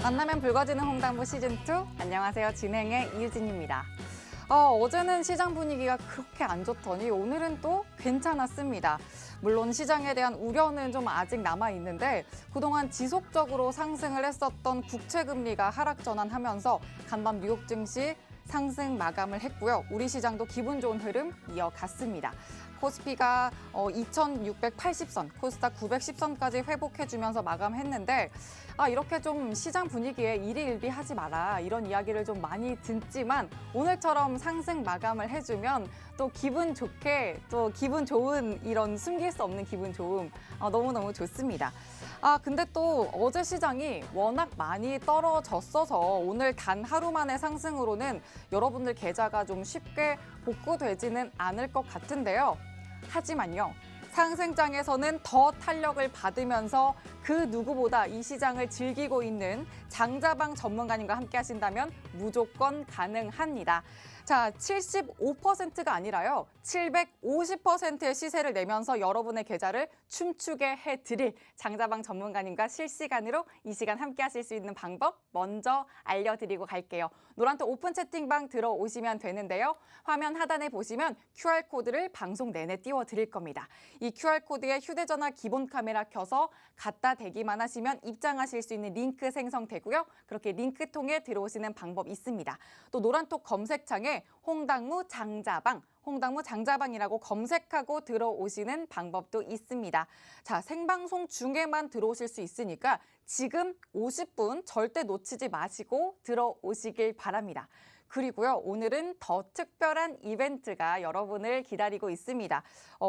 만나면 붉어지는 홍당무 시즌2. 안녕하세요. 진행의 이유진입니다. 어제는 시장 분위기가 그렇게 안 좋더니 오늘은 또 괜찮았습니다. 물론 시장에 대한 우려는 좀 아직 남아있는데 그동안 지속적으로 상승을 했었던 국채금리가 하락 전환하면서 간밤 뉴욕 증시 상승 마감을 했고요. 우리 시장도 기분 좋은 흐름 이어갔습니다. 코스피가 2680선, 코스닥 910선까지 회복해주면서 마감했는데 이렇게 좀 시장 분위기에 일희일비하지 마라 이런 이야기를 좀 많이 듣지만 오늘처럼 상승 마감을 해주면 또 기분 좋게 또 기분 좋은 이런 숨길 수 없는 기분 좋음 너무너무 좋습니다. 근데 또 어제 시장이 워낙 많이 떨어졌어서 오늘 단 하루 만의 상승으로는 여러분들 계좌가 좀 쉽게 복구되지는 않을 것 같은데요. 하지만요. 상승장에서는 더 탄력을 받으면서 그 누구보다 이 시장을 즐기고 있는 장자방 전문가님과 함께 하신다면 무조건 가능합니다. 자, 75%가 아니라요. 750%의 시세를 내면서 여러분의 계좌를 춤추게 해드릴 장자방 전문가님과 실시간으로 이 시간 함께 하실 수 있는 방법 먼저 알려드리고 갈게요. 노란톡 오픈 채팅방 들어오시면 되는데요. 화면 하단에 보시면 QR코드를 방송 내내 띄워드릴 겁니다. 이 QR코드에 휴대전화 기본 카메라 켜서 갖다 대기만 하시면 입장하실 수 있는 링크 생성되고요. 그렇게 링크 통해 들어오시는 방법 있습니다. 또 노란톡 검색창에 홍당무 장자방이라고 검색하고 들어오시는 방법도 있습니다. 자, 생방송 중에만 들어오실 수 있으니까 지금 50분 절대 놓치지 마시고 들어오시길 바랍니다. 그리고요, 오늘은 더 특별한 이벤트가 여러분을 기다리고 있습니다.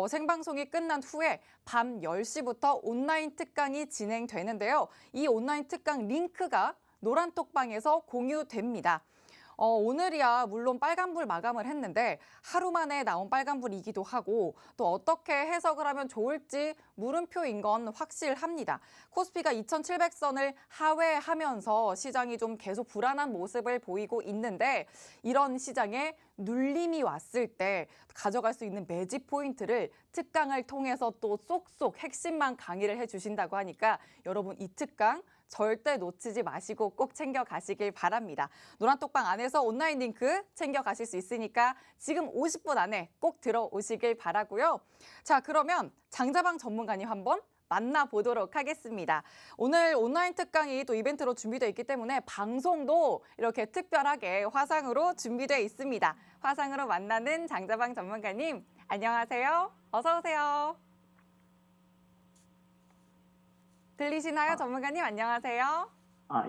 생방송이 끝난 후에 밤 10시부터 온라인 특강이 진행되는데요. 이 온라인 특강 링크가 노란톡방에서 공유됩니다. 오늘이야 물론 빨간불 마감을 했는데 하루 만에 나온 빨간불이기도 하고 또 어떻게 해석을 하면 좋을지 물음표인 건 확실합니다. 코스피가 2700선을 하회하면서 시장이 좀 계속 불안한 모습을 보이고 있는데 이런 시장에 눌림이 왔을 때 가져갈 수 있는 매집 포인트를 특강을 통해서 또 쏙쏙 핵심만 강의를 해주신다고 하니까 여러분 이 특강 절대 놓치지 마시고 꼭 챙겨가시길 바랍니다. 노란톡방 안에서 온라인 링크 챙겨가실 수 있으니까 지금 50분 안에 꼭 들어오시길 바라고요. 자, 그러면 장자방 전문가님 한번 만나보도록 하겠습니다. 오늘 온라인 특강이 또 이벤트로 준비되어 있기 때문에 방송도 이렇게 특별하게 화상으로 준비되어 있습니다. 화상으로 만나는 장자방 전문가님, 안녕하세요. 어서 오세요. 들리시나요, 전문가님? 안녕하세요.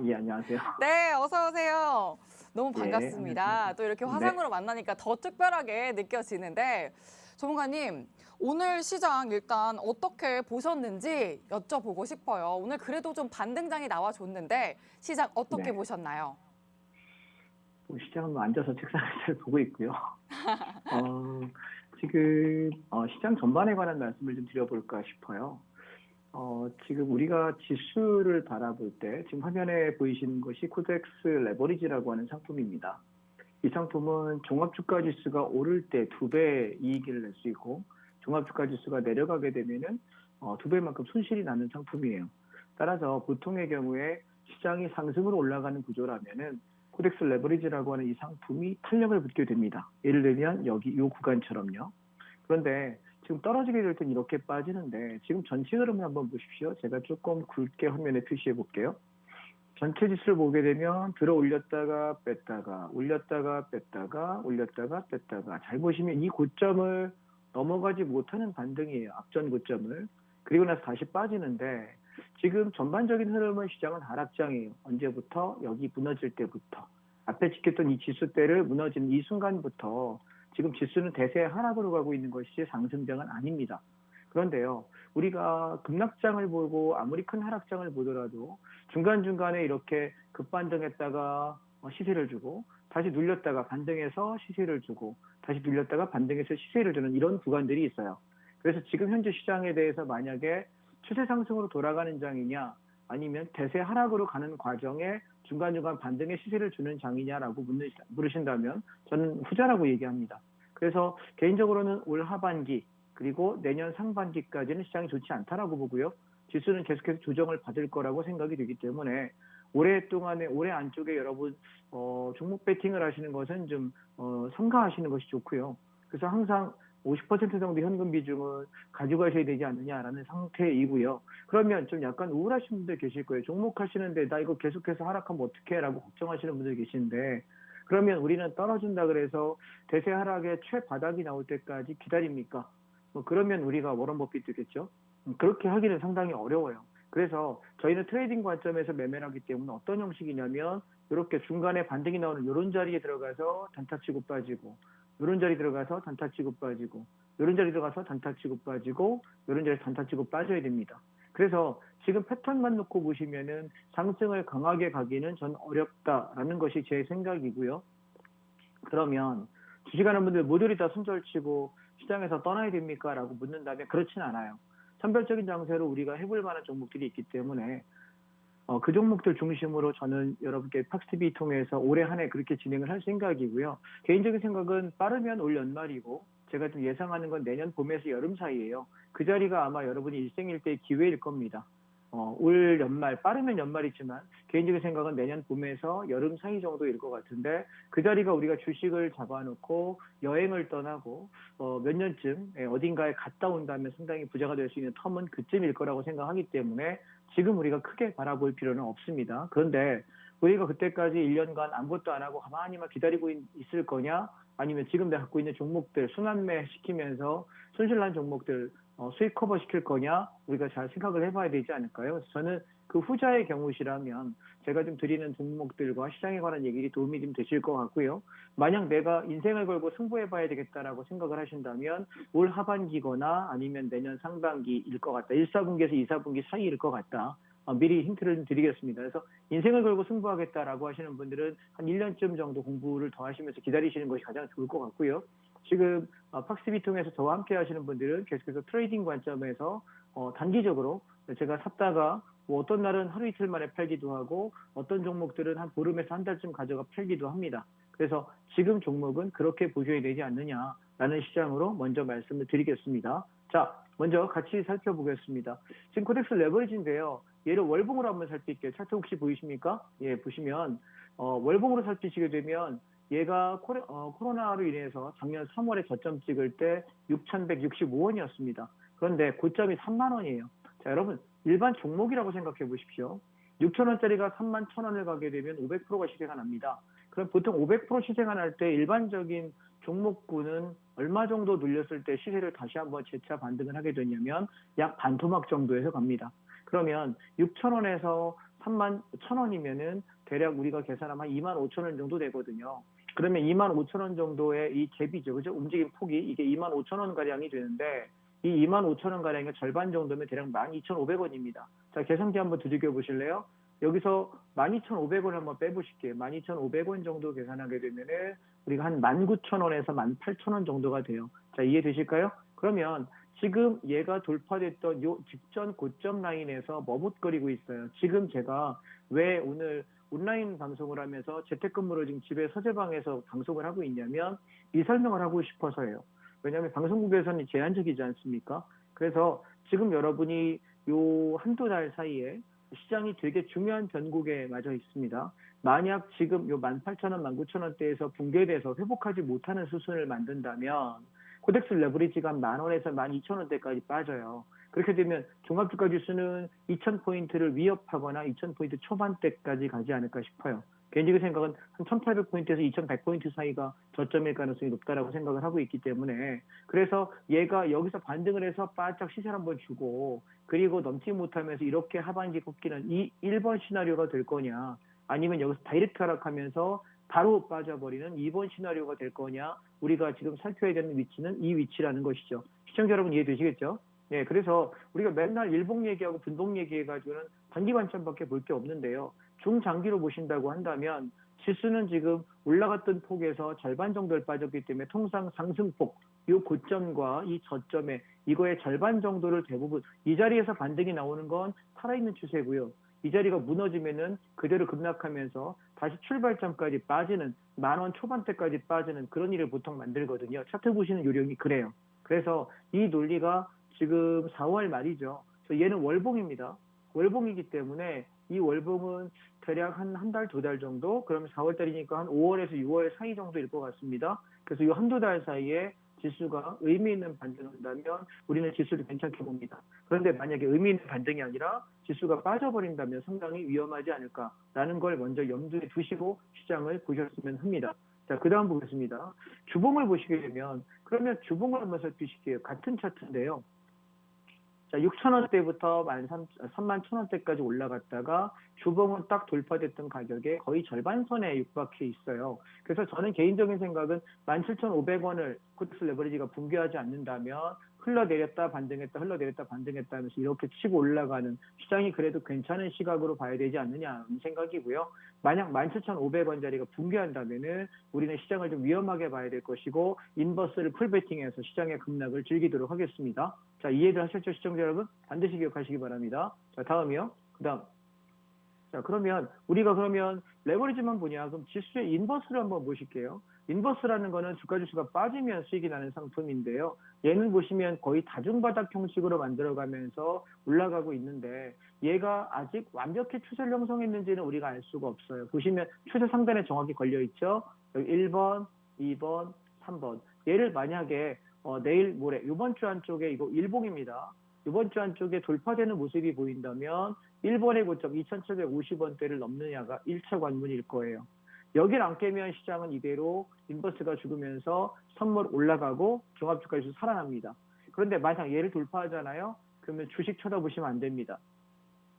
예, 안녕하세요. 네, 어서 오세요. 너무 예, 반갑습니다. 안녕하세요. 또 이렇게 네. 화상으로 만나니까 더 특별하게 느껴지는데 전문가님, 오늘 시장 일단 어떻게 보셨는지 여쭤보고 싶어요. 오늘 그래도 좀 반등장이 나와줬는데 시장 어떻게 네. 보셨나요? 시장은 앉아서 책상을 잘 보고 있고요. 지금 시장 전반에 관한 말씀을 좀 드려볼까 싶어요. 지금 우리가 지수를 바라볼 때 지금 화면에 보이시는 것이 코덱스 레버리지라고 하는 상품입니다. 이 상품은 종합주가지수가 오를 때 2배 이익을 낼 수 있고 종합주가지수가 내려가게 되면은 2배만큼 손실이 나는 상품이에요. 따라서 보통의 경우에 시장이 상승으로 올라가는 구조라면은 코덱스 레버리지라고 하는 이 상품이 탄력을 붙게 됩니다. 예를 들면 여기 이 구간처럼요. 그런데 지금 떨어지게 될 땐 이렇게 빠지는데 지금 전체 흐름을 한번 보십시오. 제가 조금 굵게 화면에 표시해 볼게요. 전체 지수를 보게 되면 들어 올렸다가 뺐다가 올렸다가 뺐다가 올렸다가 뺐다가 잘 보시면 이 고점을 넘어가지 못하는 반등이에요. 앞전 고점을. 그리고 나서 다시 빠지는데 지금 전반적인 흐름은 시장은 하락장이에요. 언제부터? 여기 무너질 때부터. 앞에 지켰던 이 지수대를 무너지는 이 순간부터 지금 지수는 대세 하락으로 가고 있는 것이 상승장은 아닙니다. 그런데요, 우리가 급락장을 보고 아무리 큰 하락장을 보더라도 중간중간에 이렇게 급반등했다가 시세를 주고 다시 눌렸다가 반등해서 시세를 주고 다시 눌렸다가 반등해서 시세를 주는 이런 구간들이 있어요. 그래서 지금 현재 시장에 대해서 만약에 추세 상승으로 돌아가는 장이냐 아니면 대세 하락으로 가는 과정에 중간중간 반등의 시세를 주는 장이냐라고 물으신다면 저는 후자라고 얘기합니다. 그래서 개인적으로는 올 하반기 그리고 내년 상반기까지는 시장이 좋지 않다라고 보고요. 지수는 계속해서 조정을 받을 거라고 생각이 되기 때문에 올해 안쪽에 여러분 종목 배팅을 하시는 것은 좀 삼가하시는 것이 좋고요. 그래서 항상 50% 정도 현금 비중은 가져가셔야 되지 않느냐라는 상태이고요. 그러면 좀 약간 우울하신 분들 계실 거예요. 종목 하시는데 나 이거 계속해서 하락하면 어떡해? 라고 걱정하시는 분들 계신데, 그러면 우리는 떨어진다 그래서 대세 하락의 최바닥이 나올 때까지 기다립니까? 뭐 그러면 우리가 워런 버핏이겠죠. 그렇게 하기는 상당히 어려워요. 그래서 저희는 트레이딩 관점에서 매매를 하기 때문에 어떤 형식이냐면, 이렇게 중간에 반등이 나오는 이런 자리에 들어가서 단타 치고 빠지고, 이런 자리 들어가서 단타 치고 빠지고, 이런 자리 들어가서 단타 치고 빠지고, 이런 자리 단타 치고 빠져야 됩니다. 그래서 지금 패턴만 놓고 보시면은 상승을 강하게 가기는 전 어렵다라는 것이 제 생각이고요. 그러면 주식하는 분들 모조리 다 손절치고 시장에서 떠나야 됩니까? 라고 묻는다면 그렇진 않아요. 선별적인 장세로 우리가 해볼 만한 종목들이 있기 때문에 그 종목들 중심으로 저는 여러분께 팍스TV 통해서 올해 한 해 그렇게 진행을 할 생각이고요. 개인적인 생각은 빠르면 올 연말이고, 제가 좀 예상하는 건 내년 봄에서 여름 사이예요. 그 자리가 아마 여러분이 일생일대의 기회일 겁니다. 올 연말, 빠르면 연말이지만 개인적인 생각은 내년 봄에서 여름 사이 정도일 것 같은데, 그 자리가 우리가 주식을 잡아놓고 여행을 떠나고 몇 년쯤 어딘가에 갔다 온다면 상당히 부자가 될 수 있는 텀은 그쯤일 거라고 생각하기 때문에 지금 우리가 크게 바라볼 필요는 없습니다. 그런데 우리가 그때까지 1년간 아무것도 안 하고 가만히만 기다리고 있을 거냐, 아니면 지금 내가 갖고 있는 종목들 순환매 시키면서 손실난 종목들 수익 커버 시킬 거냐, 우리가 잘 생각을 해봐야 되지 않을까요? 그래서 저는 그 후자의 경우시라면 제가 좀 드리는 종목들과 시장에 관한 얘기들이 도움이 좀 되실 것 같고요. 만약 내가 인생을 걸고 승부해봐야 되겠다라고 생각을 하신다면 올 하반기거나 아니면 내년 상반기일 것 같다. 1, 4분기에서 2, 4분기 사이일 것 같다. 미리 힌트를 좀 드리겠습니다. 그래서 인생을 걸고 승부하겠다라고 하시는 분들은 한 1년쯤 정도 공부를 더 하시면서 기다리시는 것이 가장 좋을 것 같고요. 지금 팍스비 통해서 저와 함께 하시는 분들은 계속해서 트레이딩 관점에서 단기적으로 제가 샀다가 뭐 어떤 날은 하루 이틀 만에 팔기도 하고, 어떤 종목들은 한 보름에서 한 달쯤 가져가 팔기도 합니다. 그래서 지금 종목은 그렇게 보셔야 되지 않느냐라는 시장으로 먼저 말씀을 드리겠습니다. 자, 먼저 같이 살펴보겠습니다. 지금 코덱스 레버리지인데요. 얘를 월봉으로 한번 살필게요. 차트 혹시 보이십니까? 예, 보시면 월봉으로 살피시게 되면 얘가 코로나로 인해서 작년 3월에 저점 찍을 때 6,165원이었습니다. 그런데 고점이 3만 원이에요. 자, 여러분 일반 종목이라고 생각해 보십시오. 6,000원짜리가 3만 1,000원을 가게 되면 500%가 시세가 납니다. 그럼 보통 500% 시세가 날 때 일반적인 종목군은 얼마 정도 눌렸을 때 시세를 다시 한번 재차 반등을 하게 되냐면 약 반토막 정도에서 갑니다. 그러면 6,000원에서 3만 1,000원이면은 대략 우리가 계산하면 2만 5천 원 정도 되거든요. 그러면 2만 5천 원 정도의 이 갭이죠. 그죠? 움직임 폭이 이게 2만 5천 원 가량이 되는데, 이 2만 5천 원 가량의 절반 정도면 대략 12,500원입니다. 자, 계산기 한번 두들겨 보실래요? 여기서 12,500원 한번 빼보실게요. 12,500원 정도 계산하게 되면은 우리가 한 19,000원에서 18,000원 정도가 돼요. 자, 이해되실까요? 그러면 지금 얘가 돌파됐던 요 직전 고점 라인에서 머뭇거리고 있어요. 지금 제가 왜 오늘 온라인 방송을 하면서 재택근무로 지금 집에 서재방에서 방송을 하고 있냐면 이 설명을 하고 싶어서예요. 왜냐하면 방송국에서는 제한적이지 않습니까? 그래서 지금 여러분이 요 한두 달 사이에 시장이 되게 중요한 변곡에 맞아 있습니다. 만약 지금 요 18,000원, 19,000원대에서 붕괴돼서 회복하지 못하는 수순을 만든다면 코덱스 레버리지가 10,000원에서 12,000원대까지 빠져요. 그렇게 되면 종합주가 지수는 2,000포인트를 위협하거나 2,000포인트 초반대까지 가지 않을까 싶어요. 개인적인 생각은 한 1,800포인트에서 2,100포인트 사이가 저점일 가능성이 높다라고 생각을 하고 있기 때문에, 그래서 얘가 여기서 반등을 해서 바짝 시세를 한번 주고 그리고 넘지 못하면서 이렇게 하반기 꺾이는 이 1번 시나리오가 될 거냐, 아니면 여기서 다이렉트 하락하면서 바로 빠져버리는 2번 시나리오가 될 거냐, 우리가 지금 살펴야 되는 위치는 이 위치라는 것이죠. 시청자 여러분 이해되시겠죠? 네, 그래서 우리가 맨날 일봉 얘기하고 분봉 얘기해가지고는 단기 관점밖에 볼 게 없는데요. 중장기로 보신다고 한다면 지수는 지금 올라갔던 폭에서 절반 정도를 빠졌기 때문에 통상 상승폭, 이 고점과 이 저점의 이거의 절반 정도를 대부분 이 자리에서 반등이 나오는 건 살아있는 추세고요. 이 자리가 무너지면은 그대로 급락하면서 다시 출발점까지 빠지는, 10,000원 초반대까지 빠지는 그런 일을 보통 만들거든요. 차트 보시는 요령이 그래요. 그래서 이 논리가 지금 4월 말이죠. 얘는 월봉입니다. 월봉이기 때문에 이 월봉은 대략 한 달, 두 달 정도, 그러면 4월 달이니까 한 5월에서 6월 사이 정도일 것 같습니다. 그래서 이 한두 달 사이에 지수가 의미 있는 반등을 한다면 우리는 지수를 괜찮게 봅니다. 그런데 만약에 의미 있는 반등이 아니라 지수가 빠져버린다면 상당히 위험하지 않을까라는 걸 먼저 염두에 두시고 시장을 보셨으면 합니다. 자, 그 다음 보겠습니다. 주봉을 보시게 되면, 그러면 주봉을 한번 살피실게요. 같은 차트인데요. 자, 6,000원대부터 31,000원대까지 올라갔다가 주봉은 딱 돌파됐던 가격에 거의 절반선에 육박해 있어요. 그래서 저는 개인적인 생각은 17,500원을 코덱스 레버리지가 붕괴하지 않는다면 흘러내렸다 반등했다 흘러내렸다 반등했다 하면서 이렇게 치고 올라가는 시장이 그래도 괜찮은 시각으로 봐야 되지 않느냐 생각이고요. 만약 17,500원짜리가 붕괴한다면은 우리는 시장을 좀 위험하게 봐야 될 것이고 인버스를 풀베팅해서 시장의 급락을 즐기도록 하겠습니다. 자, 이해를 하셨죠, 시청자 여러분? 반드시 기억하시기 바랍니다. 자, 다음이요. 그 다음. 자, 그러면 우리가 레버리지만 보냐? 그럼 지수의 인버스를 한번 보실게요. 인버스라는 거는 주가 지수가 빠지면 수익이 나는 상품인데요. 얘는 보시면 거의 다중바닥 형식으로 만들어가면서 올라가고 있는데 얘가 아직 완벽히 추세를 형성했는지는 우리가 알 수가 없어요. 보시면 추세 상단에 정확히 걸려 있죠. 여기 1번, 2번, 3번. 얘를 만약에 내일 모레 이번 주 안쪽에 이거 일봉입니다. 이번 주 안쪽에 돌파되는 모습이 보인다면 1번의 고점 2,750원대를 넘느냐가 1차 관문일 거예요. 여길 안 깨면 시장은 이대로 인버스가 죽으면서 선물 올라가고 종합주가지수 살아납니다. 그런데 만약 얘를 돌파하잖아요. 그러면 주식 쳐다보시면 안 됩니다.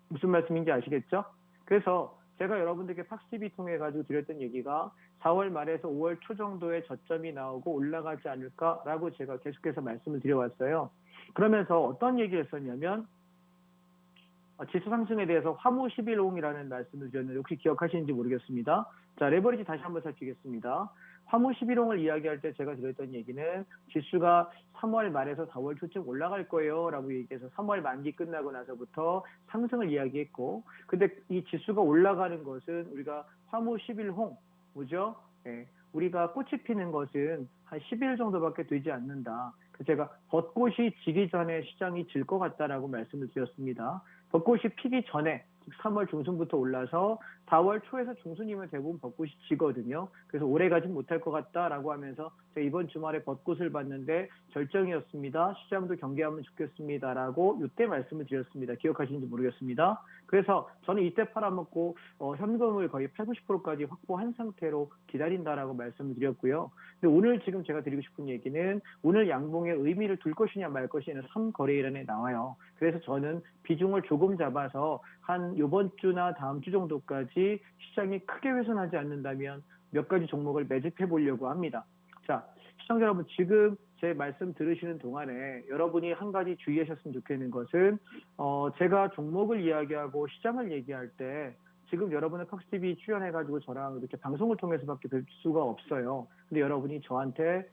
무슨 말씀인지 아시겠죠? 그래서 제가 여러분들께 팍스TV 통해 가지고 드렸던 얘기가 4월 말에서 5월 초 정도의 저점이 나오고 올라가지 않을까라고 제가 계속해서 말씀을 드려왔어요. 그러면서 어떤 얘기를 했었냐면 지수 상승에 대해서 화무 11홍이라는 말씀을 드렸는데 혹시 기억하시는지 모르겠습니다. 자, 레버리지 다시 한번 살피겠습니다. 화무 11홍을 이야기할 때 제가 드렸던 얘기는 지수가 3월 말에서 4월 초쯤 올라갈 거예요 라고 얘기해서 3월 만기 끝나고 나서부터 상승을 이야기했고, 근데 이 지수가 올라가는 것은 우리가 화무 11홍 뭐죠? 예, 우리가 꽃이 피는 것은 한 10일 정도밖에 되지 않는다. 그래서 제가 벚꽃이 지기 전에 시장이 질 것 같다라고 말씀을 드렸습니다. 벚꽃이 피기 전에 3월 중순부터 올라서 4월 초에서 중순이면 대부분 벚꽃이 지거든요. 그래서 오래 가진 못할 것 같다라고 하면서 제가 이번 주말에 벚꽃을 봤는데 절정이었습니다. 시장도 경계하면 좋겠습니다라고 이때 말씀을 드렸습니다. 기억하시는지 모르겠습니다. 그래서 저는 이때 팔아먹고 현금을 거의 80, 90%까지 확보한 상태로 기다린다라고 말씀을 드렸고요. 근데 오늘 지금 제가 드리고 싶은 얘기는 오늘 양봉에 의미를 둘 것이냐 말 것이냐는 3거래일에 나와요. 그래서 저는 비중을 조금 잡아서 한 이번 주나 다음 주 정도까지 시장이 크게 훼손하지 않는다면 몇 가지 종목을 매집해 보려고 합니다. 자, 시청자 여러분, 지금 제 말씀 들으시는 동안에 여러분이 한 가지 주의하셨으면 좋겠는 것은 제가 종목을 이야기하고 시장을 얘기할 때 지금 여러분은 팍스TV 출연해가지고 저랑 이렇게 방송을 통해서밖에 뵐 수가 없어요. 근데 여러분이 저한테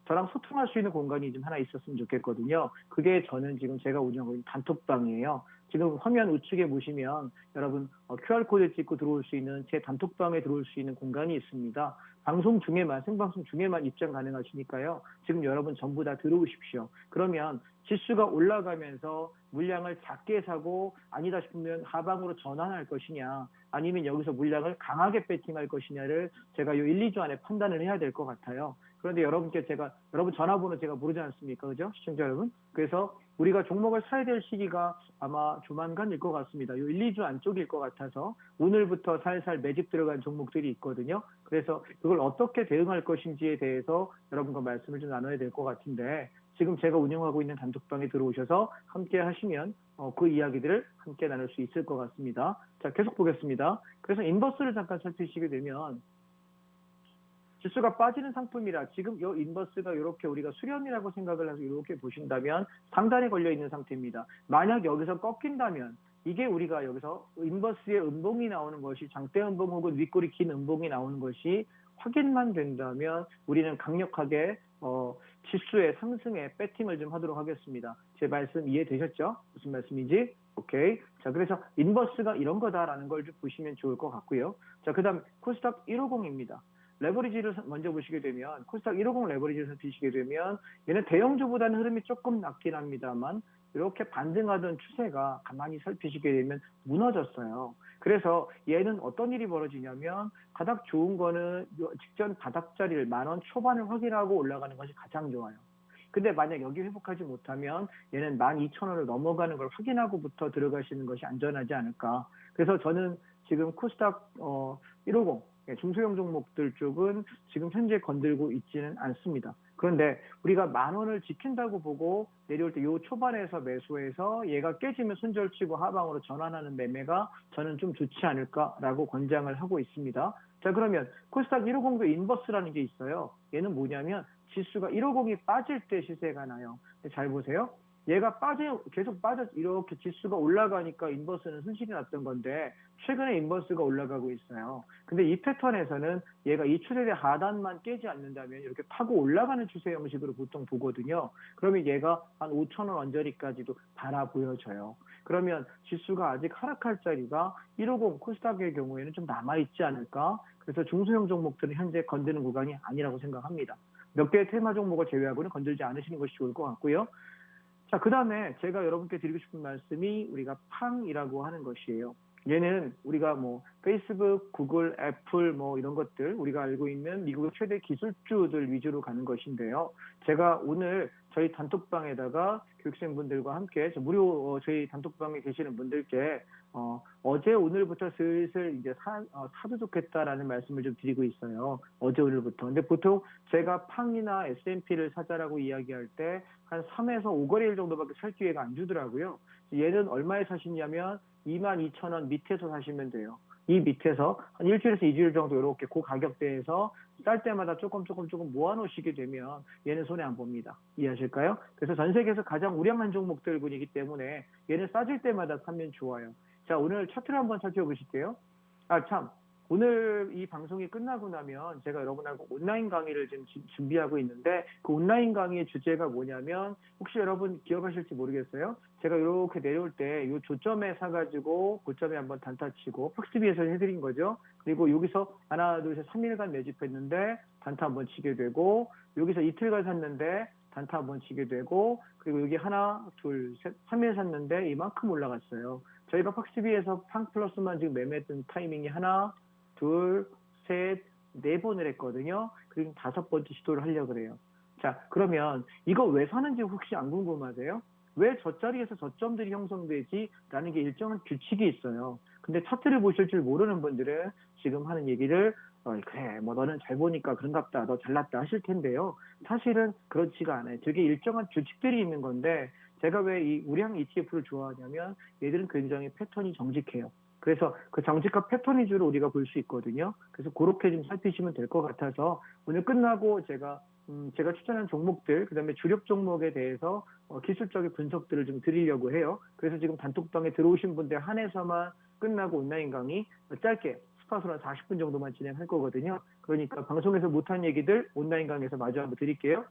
저랑 소통할 수 있는 공간이 좀 하나 있었으면 좋겠거든요. 그게 저는 지금 제가 운영하고 있는 단톡방이에요. 지금 화면 우측에 보시면 여러분 QR코드 찍고 들어올 수 있는 제 단톡방에 들어올 수 있는 공간이 있습니다. 방송 중에만, 생방송 중에만 입장 가능하시니까요. 지금 여러분 전부 다 들어오십시오. 그러면 지수가 올라가면서 물량을 작게 사고 아니다 싶으면 하방으로 전환할 것이냐, 아니면 여기서 물량을 강하게 배팅할 것이냐를 제가 이 1, 2주 안에 판단을 해야 될 것 같아요. 그런데 여러분 전화번호 제가 모르지 않습니까? 그죠? 시청자 여러분. 그래서 우리가 종목을 사야 될 시기가 아마 조만간일 것 같습니다. 이 1, 2주 안쪽일 것 같아서 오늘부터 살살 매집 들어간 종목들이 있거든요. 그래서 그걸 어떻게 대응할 것인지에 대해서 여러분과 말씀을 좀 나눠야 될 것 같은데, 지금 제가 운영하고 있는 단톡방에 들어오셔서 함께 하시면 그 이야기들을 함께 나눌 수 있을 것 같습니다. 자, 계속 보겠습니다. 그래서 인버스를 잠깐 살피시게 되면 지수가 빠지는 상품이라 지금 이 인버스가 이렇게 우리가 수렴이라고 생각을 해서 이렇게 보신다면 상단에 걸려 있는 상태입니다. 만약 여기서 꺾인다면 이게 우리가 여기서 인버스의 음봉이 나오는 것이 장대 음봉 혹은 윗골이 긴 음봉이 나오는 것이 확인만 된다면 우리는 강력하게 지수의 상승에 배팅을 좀 하도록 하겠습니다. 제 말씀 이해되셨죠? 무슨 말씀인지? 오케이. 자, 그래서 인버스가 이런 거다라는 걸 좀 보시면 좋을 것 같고요. 자, 그 다음 코스닥 150입니다. 레버리지를 먼저 보시게 되면 코스닥 150 레버리지를 살피시게 되면 얘는 대형주보다는 흐름이 조금 낮긴 합니다만 이렇게 반등하던 추세가 가만히 살피시게 되면 무너졌어요. 그래서 얘는 어떤 일이 벌어지냐면 가장 좋은 거는 직전 바닥 자리를 10,000원 초반을 확인하고 올라가는 것이 가장 좋아요. 근데 만약 여기 회복하지 못하면 얘는 12,000원을 넘어가는 걸 확인하고부터 들어가시는 것이 안전하지 않을까. 그래서 저는 지금 코스닥 150 중소형 종목들 쪽은 지금 현재 건들고 있지는 않습니다. 그런데 우리가 10,000원을 지킨다고 보고 내려올 때 요 초반에서 매수해서 얘가 깨지면 손절치고 하방으로 전환하는 매매가 저는 좀 좋지 않을까라고 권장을 하고 있습니다. 자, 그러면 코스닥 150도 인버스라는 게 있어요. 얘는 뭐냐면 지수가 150이 빠질 때 시세가 나요. 잘 보세요. 얘가 계속 이렇게 지수가 올라가니까 인버스는 손실이 났던 건데 최근에 인버스가 올라가고 있어요. 근데 이 패턴에서는 얘가 이 추세대 하단만 깨지 않는다면 이렇게 파고 올라가는 추세 형식으로 보통 보거든요. 그러면 얘가 한 5,000원 언저리까지도 바라 보여져요. 그러면 지수가 아직 하락할 자리가 150 코스닥의 경우에는 좀 남아있지 않을까? 그래서 중소형 종목들은 현재 건드는 구간이 아니라고 생각합니다. 몇 개의 테마 종목을 제외하고는 건들지 않으시는 것이 좋을 것 같고요. 자, 그 다음에 제가 여러분께 드리고 싶은 말씀이 우리가 팡이라고 하는 것이에요. 얘는 우리가 뭐 페이스북, 구글, 애플 뭐 이런 것들 우리가 알고 있는 미국의 최대 기술주들 위주로 가는 것인데요. 제가 오늘 저희 단톡방에다가 교육생분들과 함께 무료 저희 단톡방에 계시는 분들께 어제 오늘부터 슬슬 이제 사도 좋겠다라는 말씀을 좀 드리고 있어요. 어제 오늘부터. 근데 보통 제가 팡이나 S&P를 사자라고 이야기할 때 한 3에서 5거래일 정도밖에 살 기회가 안 주더라고요. 얘는 얼마에 사시냐면 22,000원 밑에서 사시면 돼요. 이 밑에서 한 일주일에서 2주일 정도 이렇게 그 가격대에서 쌀 때마다 조금 모아놓으시게 되면 얘는 손해 안 봅니다. 이해하실까요? 그래서 전 세계에서 가장 우량한 종목들군이기 때문에 얘는 싸질 때마다 사면 좋아요. 자, 오늘 차트를 한번 살펴보실게요. 오늘 이 방송이 끝나고 나면 제가 여러분하고 온라인 강의를 지금 준비하고 있는데 그 온라인 강의의 주제가 뭐냐면 혹시 여러분 기억하실지 모르겠어요. 제가 이렇게 내려올 때 이 조점에 사가지고 고점에 한번 단타 치고 팍스비에서 해드린 거죠. 그리고 여기서 하나, 둘, 셋, 3일간 매집했는데 단타 한번 치게 되고 여기서 이틀간 샀는데 단타 한번 치게 되고 그리고 여기 하나, 둘, 셋, 3일 샀는데 이만큼 올라갔어요. 저희가 팍스비에서 팡 플러스만 지금 매매했던 타이밍이 하나, 둘, 셋, 4번을 했거든요. 그리고 5번째 시도를 하려고 그래요. 자, 그러면 이거 왜 사는지 혹시 안 궁금하세요? 왜 저 자리에서 저점들이 형성되지? 라는 게 일정한 규칙이 있어요. 근데 차트를 보실 줄 모르는 분들은 지금 하는 얘기를 그래, 뭐 너는 잘 보니까 그런갑다, 너 잘났다 하실 텐데요. 사실은 그렇지가 않아요. 되게 일정한 규칙들이 있는 건데 제가 왜 이 우량 ETF를 좋아하냐면 얘들은 굉장히 패턴이 정직해요. 그래서 그 정직한 패턴 위주로 우리가 볼 수 있거든요. 그래서 그렇게 좀 살피시면 될 것 같아서 오늘 끝나고 제가 추천한 종목들, 그다음에 주력 종목에 대해서 기술적인 분석들을 좀 드리려고 해요. 그래서 지금 단톡방에 들어오신 분들 한해서만 끝나고 온라인 강의 짧게 스팟으로 한 40분 정도만 진행할 거거든요. 그러니까 방송에서 못한 얘기들 온라인 강의에서 마저 한번 드릴게요.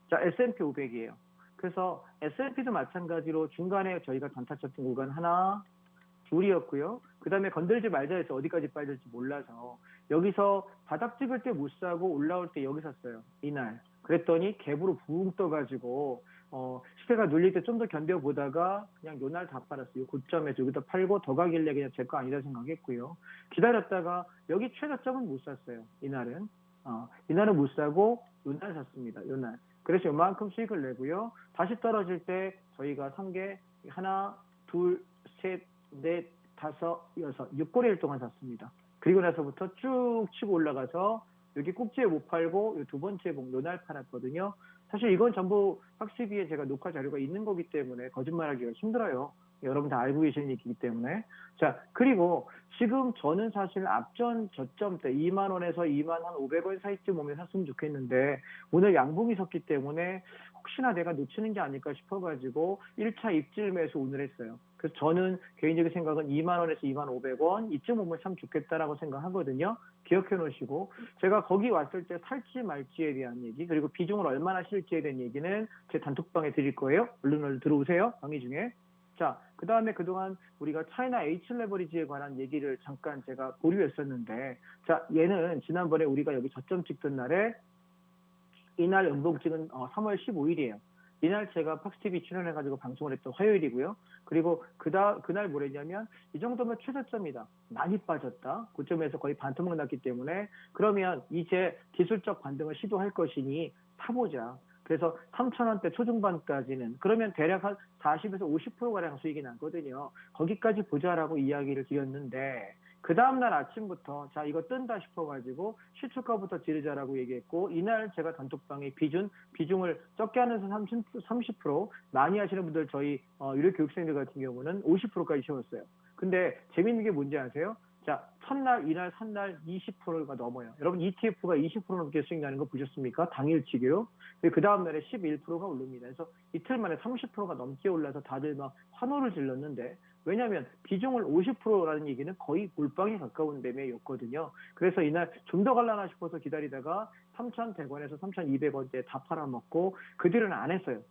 자, S&P 500이에요. 그래서 S&P도 마찬가지로 중간에 저희가 단타 쳤던 구간 하나, 둘이었고요. 그 다음에 건들지 말자 해서 어디까지 빠질지 몰라서 여기서 바닥 찍을 때 못 사고 올라올 때 여기 샀어요. 이날. 그랬더니 갭으로 붕 떠가지고 시세가 눌릴 때 좀 더 견뎌보다가 그냥 요날 다 팔았어요. 고점에서 여기다 팔고 더 가길래 그냥 제 거 아니다 생각했고요. 기다렸다가 여기 최저점은 못 샀어요. 이날은. 이날은 못 사고 요날 샀습니다. 요날. 그래서 요만큼 수익을 내고요. 다시 떨어질 때 저희가 산 게 하나, 둘, 셋, 넷, 다섯, 여섯, 6거래일 동안 샀습니다. 그리고 나서부터 쭉 치고 올라가서 여기 꼭지에 못 팔고 이 두 번째 봉 요날 팔았거든요. 사실 이건 전부 팍스비에 제가 녹화 자료가 있는 거기 때문에 거짓말하기가 힘들어요. 여러분 다 알고 계시는 얘기이기 때문에. 자, 그리고 지금 저는 사실 앞전 저점 때 2만 원에서 2만 한 500원 사이쯤 오면 샀으면 좋겠는데 오늘 양봉이 섰기 때문에 혹시나 내가 놓치는 게 아닐까 싶어가지고 1차 입질 매수 오늘 했어요. 그래서 저는 개인적인 생각은 2만 원에서 2만 500원 이쯤 오면 참 좋겠다라고 생각하거든요. 기억해 놓으시고 제가 거기 왔을 때 살지 말지에 대한 얘기 그리고 비중을 얼마나 실지에 대한 얘기는 제 단톡방에 드릴 거예요. 얼른 들어오세요. 강의 중에. 자, 그 다음에 그동안 우리가 차이나 H 레버리지에 관한 얘기를 잠깐 제가 보류했었는데, 자, 얘는 지난번에 우리가 여기 저점 찍던 날에 이날 연봉 찍은 3월 15일이에요. 이날 제가 팍스TV 출연해가지고 방송을 했던 화요일이고요. 그리고 그날 뭐랬냐면 이 정도면 최저점이다. 많이 빠졌다. 고점에서 거의 반토막 났기 때문에 그러면 이제 기술적 반등을 시도할 것이니 사보자. 그래서 3,000원대 초중반까지는 그러면 대략 한 40에서 50%가량 수익이 나거든요. 거기까지 보자라고 이야기를 드렸는데 그 다음날 아침부터 자 이거 뜬다 싶어가지고 실축가부터 지르자라고 얘기했고 이날 제가 단톡방에 비중을 적게 하는 선 30% 많이 하시는 분들 저희 유료 교육생들 같은 경우는 50%까지 채웠어요. 근데 재밌는 게 뭔지 아세요? 자, 첫날, 이날, 3날 20%가 넘어요. 여러분 ETF가 20% 넘게 수익 나는 거 보셨습니까? 당일치기로. 그 다음날에 11%가 오릅니다. 그래서 이틀 만에 30%가 넘게 올라서 다들 막 환호를 질렀는데 왜냐하면 비중을 50%라는 얘기는 거의 몰빵에 가까운 매매였거든요. 그래서 이날 좀 더 갈라나 싶어서 기다리다가 3,100원에서 3,200원대에 다 팔아먹고 그 뒤로는 안 했어요.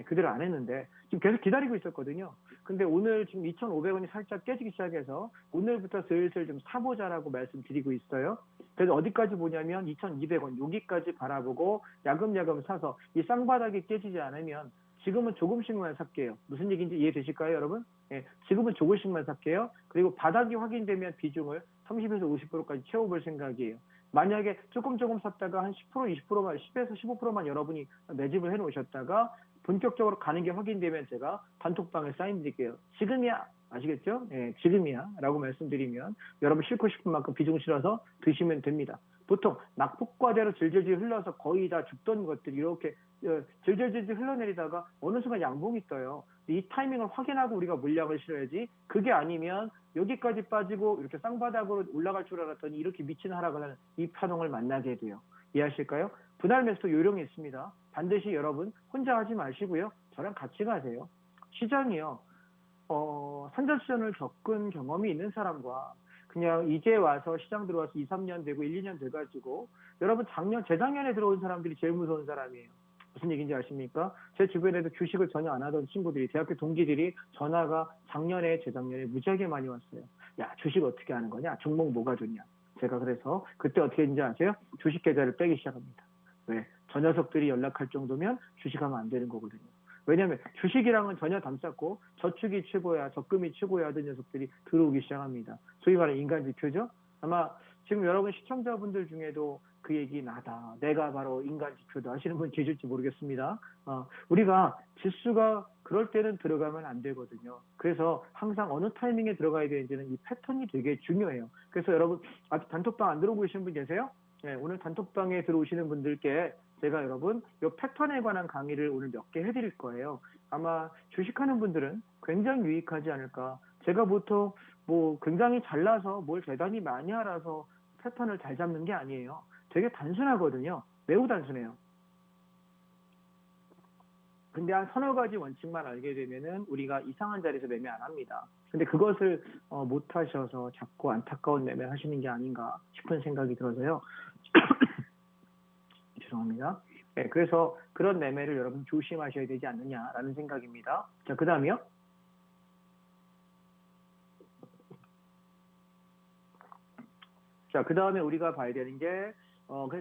그대로 안 했는데 지금 계속 기다리고 있었거든요. 근데 오늘 지금 2,500원이 살짝 깨지기 시작해서 오늘부터 슬슬 좀 사보자라고 말씀드리고 있어요. 그래서 어디까지 보냐면 2,200원 여기까지 바라보고 야금야금 사서 이 쌍바닥이 깨지지 않으면 지금은 조금씩만 살게요. 무슨 얘기인지 이해되실까요, 여러분? 예, 지금은 조금씩만 살게요. 그리고 바닥이 확인되면 비중을 30에서 50%까지 채워볼 생각이에요. 만약에 조금 샀다가 한 10%, 20%만, 10에서 15%만 여러분이 매집을 해놓으셨다가 본격적으로 가는 게 확인되면 제가 단톡방에 사인 드릴게요. 지금이야. 아시겠죠? 예, 지금이야. 라고 말씀드리면 여러분 싫고 싶은 만큼 비중 실어서 드시면 됩니다. 보통 낙폭과대로 질질질 흘러서 거의 다 죽던 것들이 이렇게 질질질 흘러내리다가 어느 순간 양봉이 떠요. 이 타이밍을 확인하고 우리가 물량을 실어야지 그게 아니면 여기까지 빠지고 이렇게 쌍바닥으로 올라갈 줄 알았더니 이렇게 미친 하락을 하는 이 파동을 만나게 돼요. 이해하실까요? 분할 매수도 요령이 있습니다. 반드시 여러분 혼자 하지 마시고요. 저랑 같이 가세요. 시장이요. 선전수전을 겪은 경험이 있는 사람과 그냥 이제 와서 시장 들어와서 2, 3년 되고 1, 2년 돼가지고 여러분 재작년에 들어온 사람들이 제일 무서운 사람이에요. 무슨 얘기인지 아십니까? 제 주변에도 주식을 전혀 안 하던 친구들이 대학교 동기들이 전화가 작년에 재작년에 무지하게 많이 왔어요. 야 주식 어떻게 하는 거냐? 종목 뭐가 좋냐? 제가 그래서 그때 어떻게 했는지 아세요? 주식 계좌를 빼기 시작합니다. 왜? 저 녀석들이 연락할 정도면 주식하면 안 되는 거거든요. 왜냐하면 주식이랑은 전혀 담쌌고 저축이 최고야, 적금이 최고야 하던 녀석들이 들어오기 시작합니다. 소위 말하는 인간지표죠. 아마 지금 여러분 시청자분들 중에도 그 얘기 나다. 내가 바로 인간지표다 하시는 분 계실지 모르겠습니다. 우리가 지수가 그럴 때는 들어가면 안 되거든요. 그래서 항상 어느 타이밍에 들어가야 되는지는 이 패턴이 되게 중요해요. 그래서 여러분 아직 단톡방 안 들어오고 계신 분 계세요? 네, 오늘 단톡방에 들어오시는 분들께 제가 여러분 이 패턴에 관한 강의를 오늘 몇 개 해드릴 거예요. 아마 주식하는 분들은 굉장히 유익하지 않을까. 제가 보통 뭐 굉장히 잘나서 뭘 대단히 많이 알아서 패턴을 잘 잡는 게 아니에요. 되게 단순하거든요. 매우 단순해요. 근데 한 서너 가지 원칙만 알게 되면은 우리가 이상한 자리에서 매매 안 합니다. 근데 그것을 못 하셔서 자꾸 안타까운 매매 하시는 게 아닌가 싶은 생각이 들어서요. 죄송합니다. 네, 그래서 그런 매매를 여러분 조심하셔야 되지 않느냐라는 생각입니다. 자, 그 다음이요. 자, 그 다음에 우리가 봐야 되는 게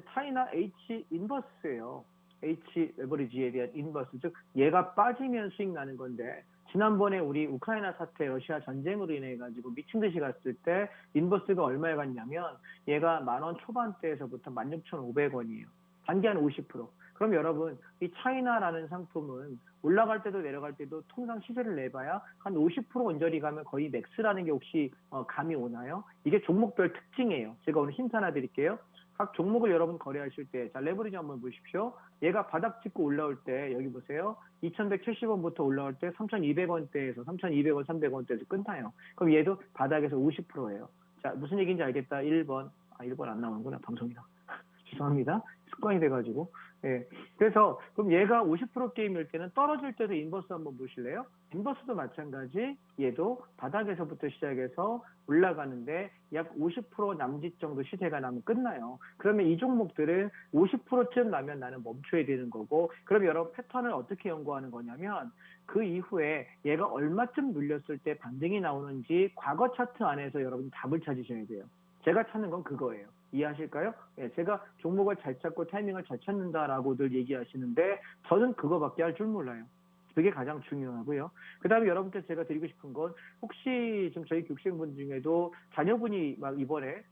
타이나 H 인버스예요. H 레버리지에 대한 인버스, 즉 얘가 빠지면 수익 나는 건데 지난번에 우리 우크라이나 사태, 러시아 전쟁으로 인해 가지고 미친 듯이 갔을 때 인버스가 얼마에 갔냐면 얘가 10,000원 초반대에서부터 16,500원이에요. 단기 한 50%. 그럼 여러분 이 차이나라는 상품은 올라갈 때도 내려갈 때도 통상 시세를 내봐야 한 50% 언저리 가면 거의 맥스라는 게 혹시 감이 오나요? 이게 종목별 특징이에요. 제가 오늘 힌트 하나 드릴게요. 각 종목을 여러분 거래하실 때, 자, 레버리지 한번 보십시오. 얘가 바닥 찍고 올라올 때, 여기 보세요. 2,170원부터 올라올 때 3,200원대에서 3,200원, 300원대에서 끝나요. 그럼 얘도 바닥에서 50%예요. 자, 무슨 얘기인지 알겠다. 1번. 1번 안 나오는구나. 방송이다. 죄송합니다. 습관이 돼가지고. 예. 그래서 그럼 얘가 50% 게임일 때는 떨어질 때도 인버스 한번 보실래요? 인버스도 마찬가지. 얘도 바닥에서부터 시작해서 올라가는데 약 50% 남짓 정도 시세가 나면 끝나요. 그러면 이 종목들은 50%쯤 나면 나는 멈춰야 되는 거고, 그럼 여러분 패턴을 어떻게 연구하는 거냐면 그 이후에 얘가 얼마쯤 눌렸을 때 반등이 나오는지 과거 차트 안에서 여러분 답을 찾으셔야 돼요. 제가 찾는 건 그거예요. 이해하실까요? 예, 제가 종목을 잘 찾고 타이밍을 잘 찾는다라고들 얘기하시는데 저는 그거밖에 할 줄 몰라요. 그게 가장 중요하고요. 그 다음에 여러분께 제가 드리고 싶은 건 혹시 지금 저희 교육생분 중에도 자녀분이 막 이번에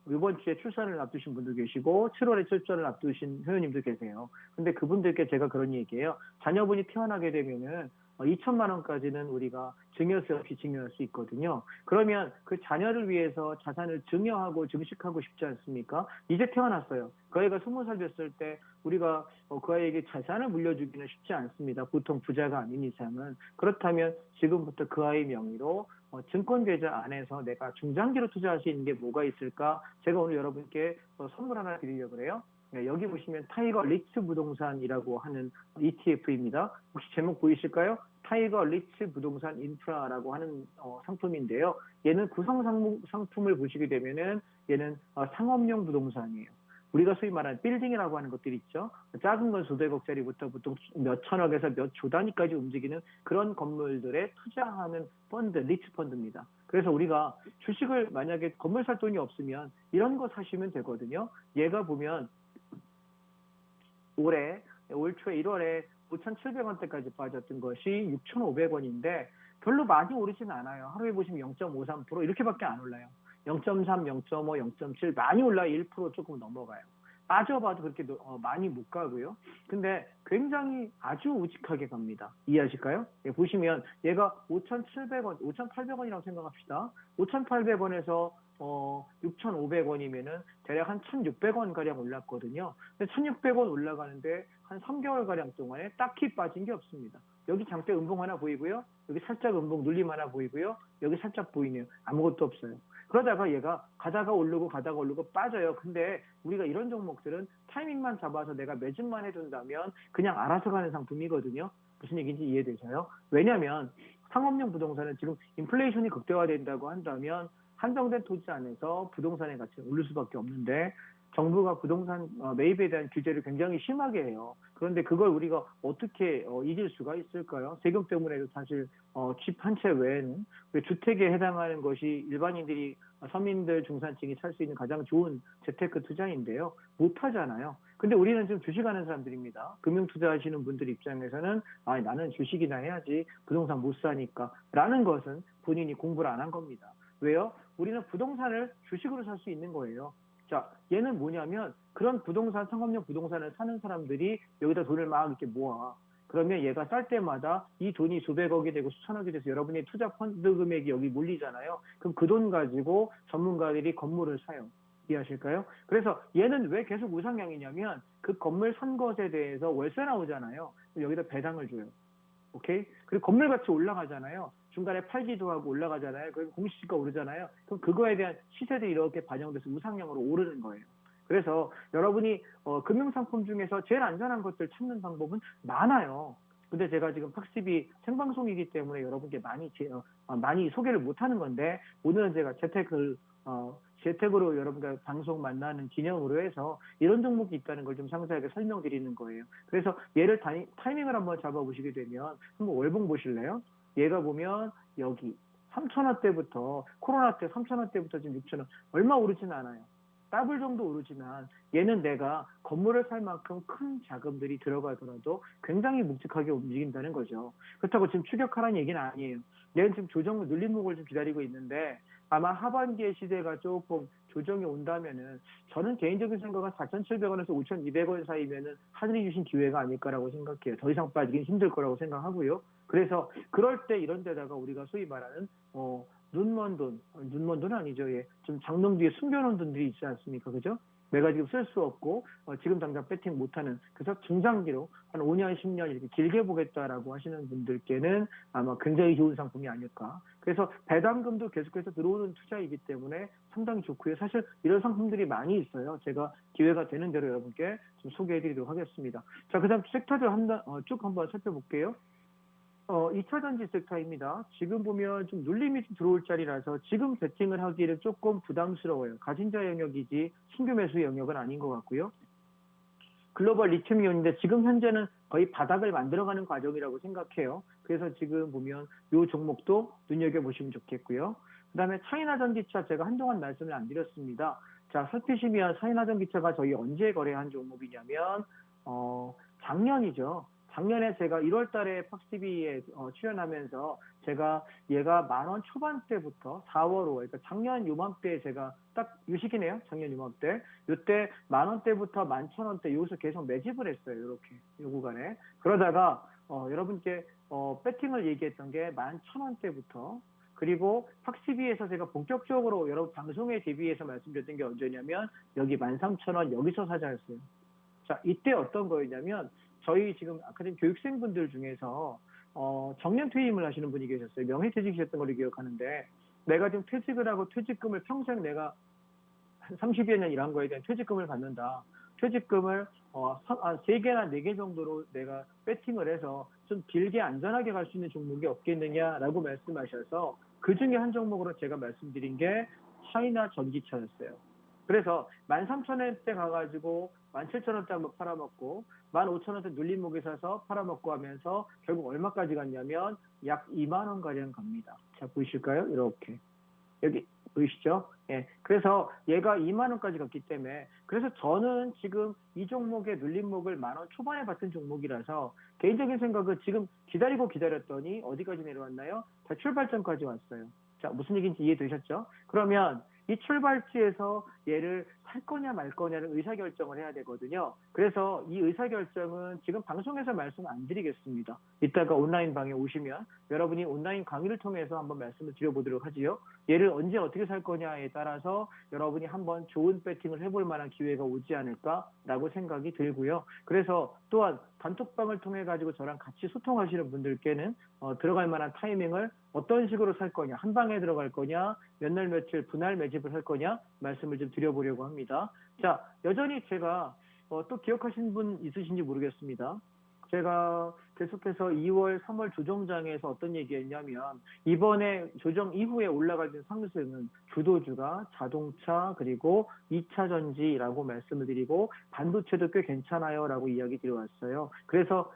이번 주에 출산을 앞두신 분도 계시고 7월에 출산을 앞두신 회원님도 계세요. 근데 그분들께 제가 그런 얘기해요. 자녀분이 태어나게 되면은 2천만 원까지는 우리가 증여세 없이 증여할 수 있거든요. 그러면 그 자녀를 위해서 자산을 증여하고 증식하고 싶지 않습니까? 이제 태어났어요. 그 아이가 20살 됐을 때 우리가 그 아이에게 자산을 물려주기는 쉽지 않습니다. 보통 부자가 아닌 이상은. 그렇다면 지금부터 그 아이 명의로 증권계좌 안에서 내가 중장기로 투자할 수 있는 게 뭐가 있을까? 제가 오늘 여러분께 선물 하나 드리려고 그래요. 네, 여기 보시면 타이거 리츠 부동산이라고 하는 ETF입니다. 혹시 제목 보이실까요? 타이거 리츠 부동산 인프라라고 하는 상품인데요. 얘는 구성 상품을 보시게 되면은 얘는 상업용 부동산이에요. 우리가 소위 말하는 빌딩이라고 하는 것들이 있죠. 작은 건 수백억짜리부터 보통 몇 천억에서 몇 조 단위까지 움직이는 그런 건물들에 투자하는 펀드, 리츠 펀드입니다. 그래서 우리가 주식을 만약에 건물 살 돈이 없으면 이런 거 사시면 되거든요. 얘가 보면 올 초에 1월에 5,700원대까지 빠졌던 것이 6,500원인데 별로 많이 오르진 않아요. 하루에 보시면 0.53% 이렇게밖에 안 올라요. 0.3, 0.5, 0.7 많이 올라요. 1% 조금 넘어가요. 빠져봐도 그렇게 많이 못 가고요. 근데 굉장히 아주 우직하게 갑니다. 이해하실까요? 예, 보시면 얘가 5,700원, 5,800원이라고 생각합시다. 5,800원에서 6,500원이면은 대략 한 1,600원 가량 올랐거든요. 근데 1,600원 올라가는데 한 3개월 가량 동안에 딱히 빠진 게 없습니다. 여기 장대 음봉 하나 보이고요. 여기 살짝 음봉 눌림 하나 보이고요. 여기 살짝 보이네요. 아무것도 없어요. 그러다가 얘가 가다가 오르고 빠져요. 근데 우리가 이런 종목들은 타이밍만 잡아서 내가 매집만 해둔다면 그냥 알아서 가는 상품이거든요. 무슨 얘기인지 이해되셔요? 왜냐하면 상업용 부동산은 지금 인플레이션이 극대화된다고 한다면 한정된 토지 안에서 부동산의 가치가 오를 수밖에 없는데 정부가 부동산 매입에 대한 규제를 굉장히 심하게 해요. 그런데 그걸 우리가 어떻게 이길 수가 있을까요? 세금 때문에도 사실 집 한 채 외에는 주택에 해당하는 것이 일반인들이 서민들 중산층이 살 수 있는 가장 좋은 재테크 투자인데요. 못하잖아요. 근데 우리는 지금 주식하는 사람들입니다. 금융 투자하시는 분들 입장에서는 나는 주식이나 해야지 부동산 못 사니까 라는 것은 본인이 공부를 안 한 겁니다. 왜요? 우리는 부동산을 주식으로 살 수 있는 거예요. 자, 얘는 뭐냐면 그런 부동산, 상업용 부동산을 사는 사람들이 여기다 돈을 막 이렇게 모아. 그러면 얘가 쌀 때마다 이 돈이 수백억이 되고 수천억이 돼서 여러분의 투자 펀드 금액이 여기 몰리잖아요. 그럼 그 돈 가지고 전문가들이 건물을 사요. 이해하실까요? 그래서 얘는 왜 계속 우상향이냐면 그 건물 산 것에 대해서 월세 나오잖아요. 여기다 배당을 줘요. 오케이? 그리고 건물 가치 올라가잖아요. 중간에 팔기도 하고 올라가잖아요. 그리고 공시지가 오르잖아요. 그럼 그거에 대한 시세들이 이렇게 반영돼서 우상향으로 오르는 거예요. 그래서 여러분이 금융상품 중에서 제일 안전한 것들 찾는 방법은 많아요. 근데 제가 지금 학습이 생방송이기 때문에 여러분께 많이 소개를 못하는 건데 오늘은 제가 재택으로 여러분과 방송 만나는 기념으로 해서 이런 종목이 있다는 걸 좀 상세하게 설명드리는 거예요. 그래서 얘를 타이밍을 한번 잡아보시게 되면 한번 월봉 보실래요? 얘가 보면 여기 3,000원대부터 코로나 때 3,000원대부터 지금 6,000원 얼마 오르진 않아요. 더블 정도 오르지만 얘는 내가 건물을 살 만큼 큰 자금들이 들어가더라도 굉장히 묵직하게 움직인다는 거죠. 그렇다고 지금 추격하라는 얘기는 아니에요. 얘는 지금 조정을 눌림목을 좀 기다리고 있는데 아마 하반기의 시대가 조금 조정이 온다면은 저는 개인적인 생각은 4,700원에서 5,200원 사이면은 하늘이 주신 기회가 아닐까라고 생각해요. 더 이상 빠지긴 힘들 거라고 생각하고요. 그래서 그럴 때 이런 데다가 우리가 소위 말하는 눈먼 돈은 아니죠. 예. 좀 장롱 뒤에 숨겨놓은 돈들이 있지 않습니까? 그죠? 내가 지금 쓸 수 없고 지금 당장 배팅 못하는, 그래서 중장기로 한 5년, 10년 이렇게 길게 보겠다라고 하시는 분들께는 아마 굉장히 좋은 상품이 아닐까. 그래서 배당금도 계속해서 들어오는 투자이기 때문에 상당히 좋고요. 사실 이런 상품들이 많이 있어요. 제가 기회가 되는 대로 여러분께 좀 소개해드리도록 하겠습니다. 자, 그다음 섹터들 쭉 한번 살펴볼게요. 2차 전지 섹터입니다. 지금 보면 좀 눌림이 들어올 자리라서 지금 베팅을 하기에는 조금 부담스러워요. 가진자 영역이지 신규 매수 영역은 아닌 것 같고요. 글로벌 리튬 이온인데 지금 현재는 거의 바닥을 만들어가는 과정이라고 생각해요. 그래서 지금 보면 이 종목도 눈여겨보시면 좋겠고요. 그 다음에 차이나 전기차 제가 한동안 말씀을 안 드렸습니다. 자, 살피시면 차이나 전기차가 저희 언제 거래한 종목이냐면 작년이죠. 작년에 제가 1월 달에 팍스TV에 출연하면서 제가 얘가 10,000원 초반대부터 4월, 5월, 그러니까 작년 요맘때 제가 딱 요 시기네요. 작년 요맘때. 요때 10,000원대부터 11,000원대 여기서 계속 매집을 했어요. 이렇게 요 구간에. 그러다가 여러분께 배팅을 얘기했던 게 11,000원대부터, 그리고 팍스TV에서 제가 본격적으로 여러분 방송에 대비해서 말씀드렸던 게 언제냐면 여기 13,000원 여기서 사자 했어요. 자, 이때 어떤 거였냐면 저희 지금 아카데미 교육생분들 중에서 정년 퇴임을 하시는 분이 계셨어요. 명예퇴직이셨던 걸로 기억하는데, 내가 지금 퇴직을 하고 퇴직금을 평생 내가 한 30여 년 일한 거에 대한 퇴직금을 받는다. 퇴직금을 3개나 4개 정도로 내가 배팅을 해서 좀 길게 안전하게 갈 수 있는 종목이 없겠느냐라고 말씀하셔서 그 중에 한 종목으로 제가 말씀드린 게 차이나 전기차였어요. 그래서 13,000원대 가가지고 17,000원대 한번 팔아먹고 15,000원대 눌림목에 사서 팔아먹고 하면서 결국 얼마까지 갔냐면 약 2만 원 가량 갑니다. 자, 보이실까요? 이렇게 여기 보이시죠? 예. 그래서 얘가 2만 원까지 갔기 때문에, 그래서 저는 지금 이 종목의 눌림목을 10,000원 초반에 봤던 종목이라서 개인적인 생각은 지금 기다리고 기다렸더니 어디까지 내려왔나요? 다 출발점까지 왔어요. 자, 무슨 얘기인지 이해되셨죠? 그러면 이 출발지에서 얘를 살 거냐 말 거냐를 의사결정을 해야 되거든요. 그래서 이 의사결정은 지금 방송에서 말씀 안 드리겠습니다. 이따가 온라인 방에 오시면 여러분이 온라인 강의를 통해서 한번 말씀을 드려보도록 하지요. 얘를 언제 어떻게 살 거냐에 따라서 여러분이 한번 좋은 배팅을 해볼 만한 기회가 오지 않을까라고 생각이 들고요. 그래서 또한 단톡방을 통해 가지고 저랑 같이 소통하시는 분들께는 들어갈 만한 타이밍을 어떤 식으로 살 거냐, 한 방에 들어갈 거냐, 몇 날 며칠 분할 매집을 할 거냐 말씀을 좀 드려보려고 합니다. 자, 여전히 제가 또 기억하시는 분 있으신지 모르겠습니다. 제가 계속해서 2월, 3월 조정장에서 어떤 얘기했냐면 이번에 조정 이후에 올라가는 상승은 주도주가 자동차 그리고 2차 전지라고 말씀을 드리고 반도체도 꽤 괜찮아요 라고 이야기 드려왔어요. 그래서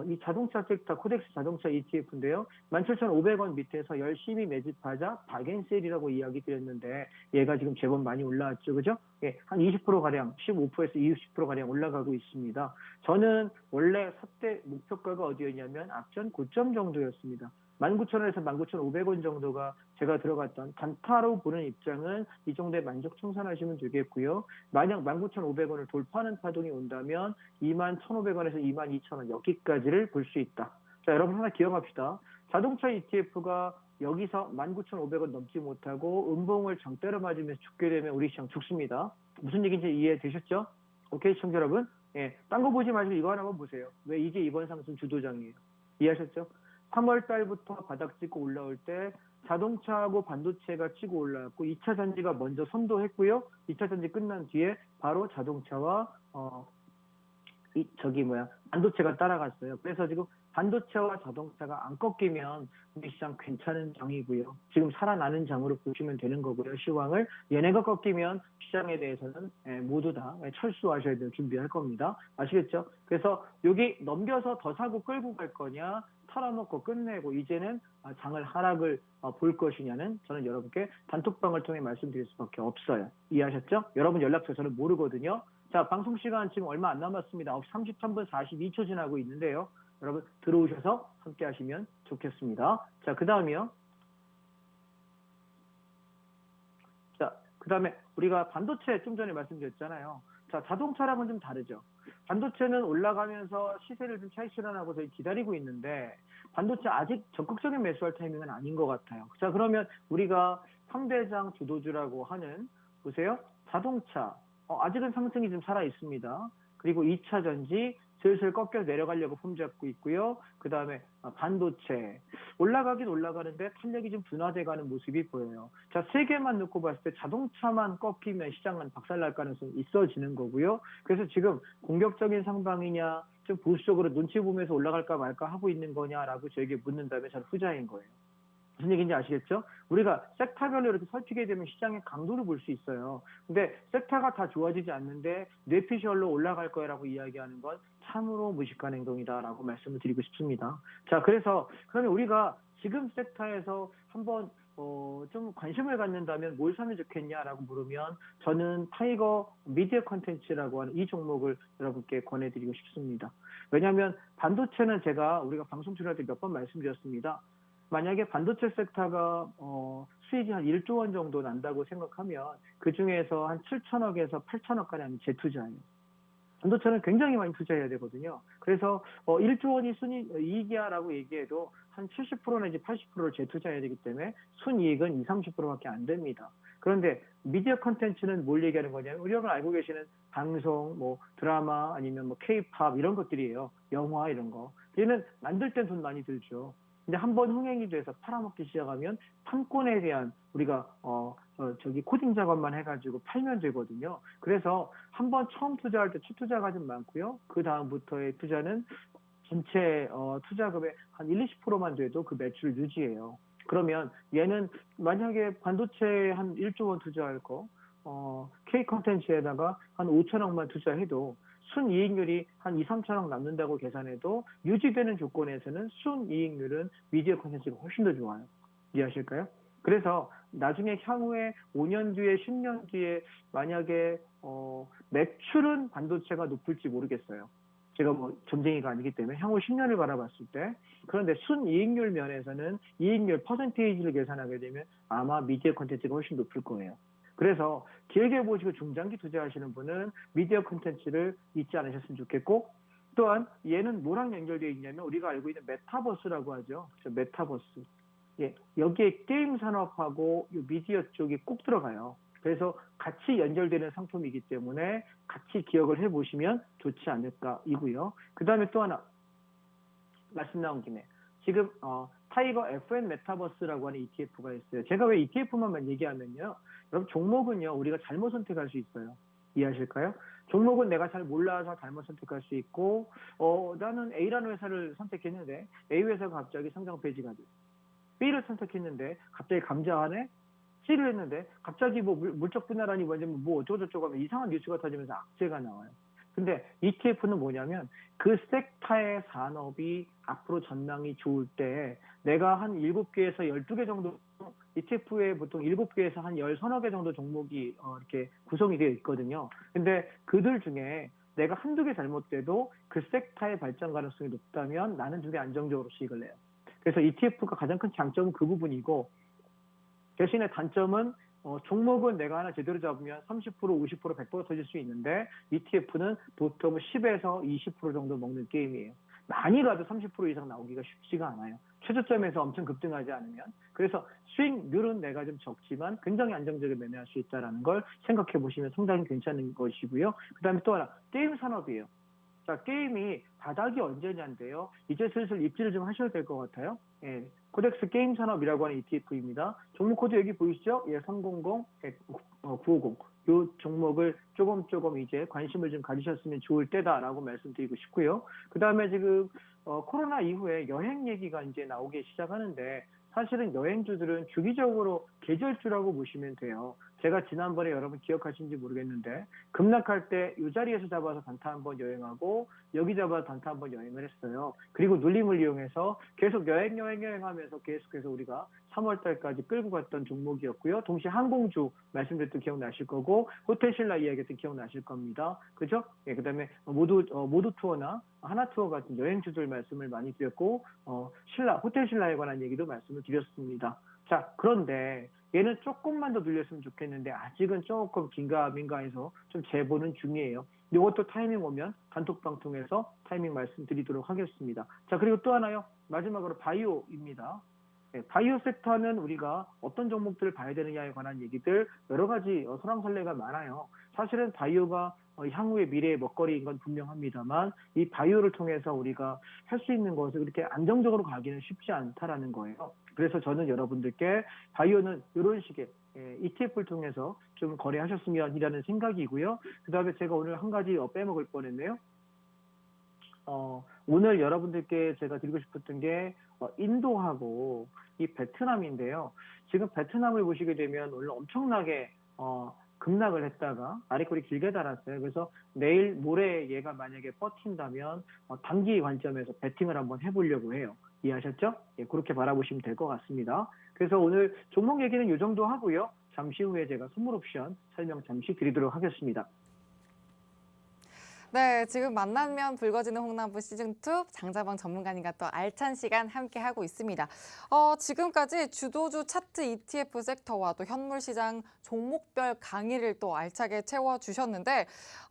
이 자동차 섹터 코덱스 자동차 ETF인데요. 17,500원 밑에서 열심히 매집하자 박앤셀이라고 이야기 드렸는데 얘가 지금 제법 많이 올라왔죠. 그죠? 예, 한 20%가량 15%에서 20%가량 올라가고 있습니다. 저는 원래 삽대 목표가가 어디였냐면 앞전 고점 정도였습니다. 19,000원에서 19,500원 정도가 제가 들어갔던 단타로 보는 입장은 이 정도에 만족 청산하시면 되겠고요. 만약 19,500원을 돌파하는 파동이 온다면 21,500원에서 22,000원 여기까지를 볼 수 있다. 자, 여러분 하나 기억합시다. 자동차 ETF가 여기서 19,500원 넘지 못하고 음봉을 정대로 맞으면서 죽게 되면 우리 시장 죽습니다. 무슨 얘기인지 이해되셨죠? 오케이, 시청자 여러분? 예, 딴 거 보지 마시고 이거 하나만 보세요. 왜 이게 이번 상승 주도장이에요. 이해하셨죠? 3월 달부터 바닥 찍고 올라올 때 자동차하고 반도체가 치고 올라왔고 2차 전지가 먼저 선도했고요. 2차 전지 끝난 뒤에 바로 자동차와 반도체가 따라갔어요. 그래서 지금 반도체와 자동차가 안 꺾이면 우리 시장 괜찮은 장이고요. 지금 살아나는 장으로 보시면 되는 거고요. 시황을. 얘네가 꺾이면 시장에 대해서는 모두 다 철수하셔야 될 준비할 겁니다. 아시겠죠? 그래서 여기 넘겨서 더 사고 끌고 갈 거냐, 털어먹고 끝내고 이제는 장을 하락을 볼 것이냐는 저는 여러분께 단톡방을 통해 말씀드릴 수밖에 없어요. 이해하셨죠? 여러분 연락처 저는 모르거든요. 자, 방송 시간 지금 얼마 안 남았습니다. 9시 33분 42초 지나고 있는데요. 여러분 들어오셔서 함께 하시면 좋겠습니다. 자, 그 다음이요. 자, 그 다음에 우리가 반도체 좀 전에 말씀드렸잖아요. 자, 자동차랑은 좀 다르죠. 반도체는 올라가면서 시세를 좀 차익 실현하고 저희 기다리고 있는데 반도체 아직 적극적인 매수할 타이밍은 아닌 것 같아요. 자, 그러면 우리가 3대장 주도주라고 하는, 보세요. 자동차, 아직은 상승이 좀 살아 있습니다. 그리고 2차 전지 슬슬 꺾여 내려가려고 폼잡고 있고요. 그 다음에 반도체 올라가긴 올라가는데 탄력이 좀 둔화돼가는 모습이 보여요. 자, 세 개만 놓고 봤을 때 자동차만 꺾이면 시장은 박살날 가능성이 있어지는 거고요. 그래서 지금 공격적인 상방이냐 좀 보수적으로 눈치 보면서 올라갈까 말까 하고 있는 거냐라고 저에게 묻는다면 저는 후자인 거예요. 무슨 얘기인지 아시겠죠? 우리가 섹터별로 이렇게 살피게 되면 시장의 강도를 볼 수 있어요. 근데 섹터가 다 좋아지지 않는데 뇌피셜로 올라갈 거라고 이야기하는 건 참으로 무식한 행동이다라고 말씀을 드리고 싶습니다. 자, 그러면 우리가 지금 섹터에서 한번 좀 관심을 갖는다면 뭘 사면 좋겠냐라고 물으면 저는 타이거 미디어 컨텐츠라고 하는 이 종목을 여러분께 권해드리고 싶습니다. 왜냐하면 반도체는 우리가 방송 출연할 때 몇 번 말씀드렸습니다. 만약에 반도체 섹터가 수익이 한 1조 원 정도 난다고 생각하면 그 중에서 한 7천억에서 8천억까지 하는 재투자예요. 반도체는 굉장히 많이 투자해야 되거든요. 그래서 1조 원이 순이익이야라고 얘기해도 한 70% 내지 80%를 재투자해야 되기 때문에 순이익은 20-30%밖에 안 됩니다. 그런데 미디어 컨텐츠는 뭘 얘기하는 거냐면 우리가 알고 계시는 방송, 뭐 드라마 아니면 뭐 K-팝 이런 것들이에요. 영화 이런 거. 얘는 만들 땐 돈 많이 들죠. 근데 한번 흥행이 돼서 팔아먹기 시작하면 판권에 대한 우리가 코딩 작업만 해가지고 팔면 되거든요. 그래서 한번 처음 투자할 때 첫 투자가 좀 많고요. 그 다음부터의 투자는 전체 투자금의 한 1-20%만 돼도 그 매출 유지해요. 그러면 얘는 만약에 반도체에 한 1조 원 투자할 거 K 컨텐츠에다가 한 5천억만 투자해도 순이익률이 한 2-3천억 남는다고 계산해도 유지되는 조건에서는 순이익률은 미디어 콘텐츠가 훨씬 더 좋아요. 이해하실까요? 그래서 나중에 향후에 5년 뒤에 10년 뒤에 만약에 매출은 반도체가 높을지 모르겠어요. 제가 뭐 점쟁이가 아니기 때문에 향후 10년을 바라봤을 때 그런데 순이익률 면에서는 이익률 퍼센테이지를 계산하게 되면 아마 미디어 콘텐츠가 훨씬 높을 거예요. 그래서 길게 보시고 중장기 투자하시는 분은 미디어 콘텐츠를 잊지 않으셨으면 좋겠고 또한 얘는 뭐랑 연결되어 있냐면 우리가 알고 있는 메타버스라고 하죠. 메타버스. 예, 여기에 게임 산업하고 미디어 쪽이 꼭 들어가요. 그래서 같이 연결되는 상품이기 때문에 같이 기억을 해보시면 좋지 않을까이고요. 그 다음에 또 하나 말씀 나온 김에 지금 타이거 FN 메타버스라고 하는 ETF가 있어요. 제가 왜 ETF만 얘기하면요. 여러분 종목은요. 우리가 잘못 선택할 수 있어요. 이해하실까요? 종목은 내가 잘 몰라서 잘못 선택할 수 있고 나는 A라는 회사를 선택했는데 A 회사가 갑자기 상장 폐지가 돼. B를 선택했는데 갑자기 감자하네. C를 했는데 갑자기 뭐 물적 분할하니 완전 뭐 어쩌고저쩌고 하면 이상한 뉴스가 터지면서 악재가 나와요. 근데 ETF는 뭐냐면 그 섹터의 산업이 앞으로 전망이 좋을 때 내가 한 7개에서 12개 정도 ETF에 보통 7개에서 한 10서너 개 정도 종목이 이렇게 구성이 되어 있거든요. 근데 그들 중에 내가 한두 개 잘못돼도 그 섹터의 발전 가능성이 높다면 나는 되게 안정적으로 수익을 내요. 그래서 ETF가 가장 큰 장점은 그 부분이고 대신에 단점은 종목은 내가 하나 제대로 잡으면 30%, 50%, 100% 터질 수 있는데 ETF는 보통 10에서 20% 정도 먹는 게임이에요. 많이 가도 30% 이상 나오기가 쉽지가 않아요. 최저점에서 엄청 급등하지 않으면. 그래서 수익률은 내가 좀 적지만 굉장히 안정적으로 매매할 수 있다는 걸 생각해 보시면 상당히 괜찮은 것이고요. 그 다음에 또 하나 게임 산업이에요. 자, 게임이 바닥이 언제냐인데요. 이제 슬슬 입지를 좀 하셔야 될 것 같아요. 예, 코덱스 게임 산업이라고 하는 ETF입니다. 종목 코드 여기 보이시죠? 예, 300-950. 이 종목을 조금 이제 관심을 좀 가지셨으면 좋을 때다라고 말씀드리고 싶고요. 그 다음에 지금 코로나 이후에 여행 얘기가 이제 나오기 시작하는데 사실은 여행주들은 주기적으로 계절주라고 보시면 돼요. 제가 지난번에 여러분 기억하시는지 모르겠는데 급락할 때 이 자리에서 잡아서 단타 한번 여행하고 여기 잡아서 단타 한번 여행을 했어요. 그리고 눌림을 이용해서 계속 여행하면서 계속해서 우리가 3월 달까지 끌고 갔던 종목이었고요. 동시에 항공주 말씀드렸던 기억나실 거고 호텔신라 이야기했던 기억나실 겁니다. 그죠? 예, 그다음에 모두 투어나 하나투어 같은 여행주들 말씀을 많이 드렸고 호텔신라에 관한 얘기도 말씀을 드렸습니다. 자, 그런데 얘는 조금만 더 늘렸으면 좋겠는데 아직은 조금 긴가민가해서 좀 재보는 중이에요. 이것도 타이밍 오면 단톡방 통해서 타이밍 말씀드리도록 하겠습니다. 자, 그리고 또 하나요. 마지막으로 바이오입니다. 바이오 섹터는 우리가 어떤 종목들을 봐야 되느냐에 관한 얘기들 여러 가지 설왕설래가 많아요. 사실은 바이오가 향후의 미래의 먹거리인 건 분명합니다만 이 바이오를 통해서 우리가 할 수 있는 것을 그렇게 안정적으로 가기는 쉽지 않다라는 거예요. 그래서 저는 여러분들께 바이오는 이런 식의 ETF를 통해서 좀 거래하셨으면이라는 생각이고요. 그 다음에 제가 오늘 한 가지 빼먹을 뻔했네요. 오늘 여러분들께 제가 드리고 싶었던 게 인도하고 이 베트남인데요. 지금 베트남을 보시게 되면 오늘 엄청나게 급락을 했다가 아래꼬리 길게 달았어요. 그래서 내일 모레 얘가 만약에 버틴다면 단기 관점에서 베팅을 한번 해보려고 해요. 이해하셨죠? 예, 그렇게 바라보시면 될 것 같습니다. 그래서 오늘 종목 얘기는 이 정도 하고요. 잠시 후에 제가 선물 옵션 설명 잠시 드리도록 하겠습니다. 네, 지금 만나면 붉어지는 홍남부 시즌2 장자방 전문가님과 또 알찬 시간 함께 하고 있습니다. 지금까지 주도주 차트 ETF 섹터와 또 현물 시장 종목별 강의를 또 알차게 채워주셨는데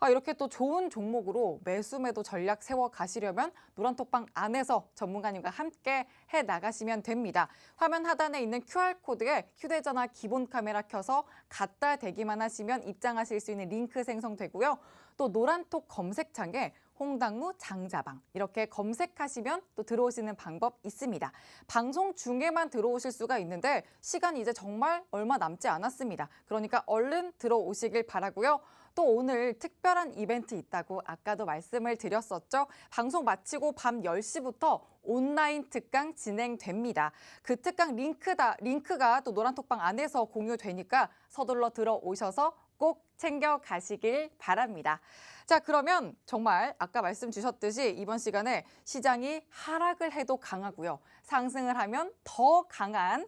이렇게 또 좋은 종목으로 매수 매도 전략 세워 가시려면 노란톡방 안에서 전문가님과 함께 해 나가시면 됩니다. 화면 하단에 있는 QR코드에 휴대전화 기본 카메라 켜서 갖다 대기만 하시면 입장하실 수 있는 링크 생성되고요. 또 노란톡 검색창에 홍당무 장자방 이렇게 검색하시면 또 들어오시는 방법 있습니다. 방송 중에만 들어오실 수가 있는데 시간이 이제 정말 얼마 남지 않았습니다. 그러니까 얼른 들어오시길 바라고요. 또 오늘 특별한 이벤트 있다고 아까도 말씀을 드렸었죠. 방송 마치고 밤 10시부터 온라인 특강 진행됩니다. 그 특강 링크가 또 노란톡방 안에서 공유되니까 서둘러 들어오셔서 꼭 챙겨 가시길 바랍니다. 자, 그러면 정말 아까 말씀 주셨듯이 이번 시간에 시장이 하락을 해도 강하고요. 상승을 하면 더 강한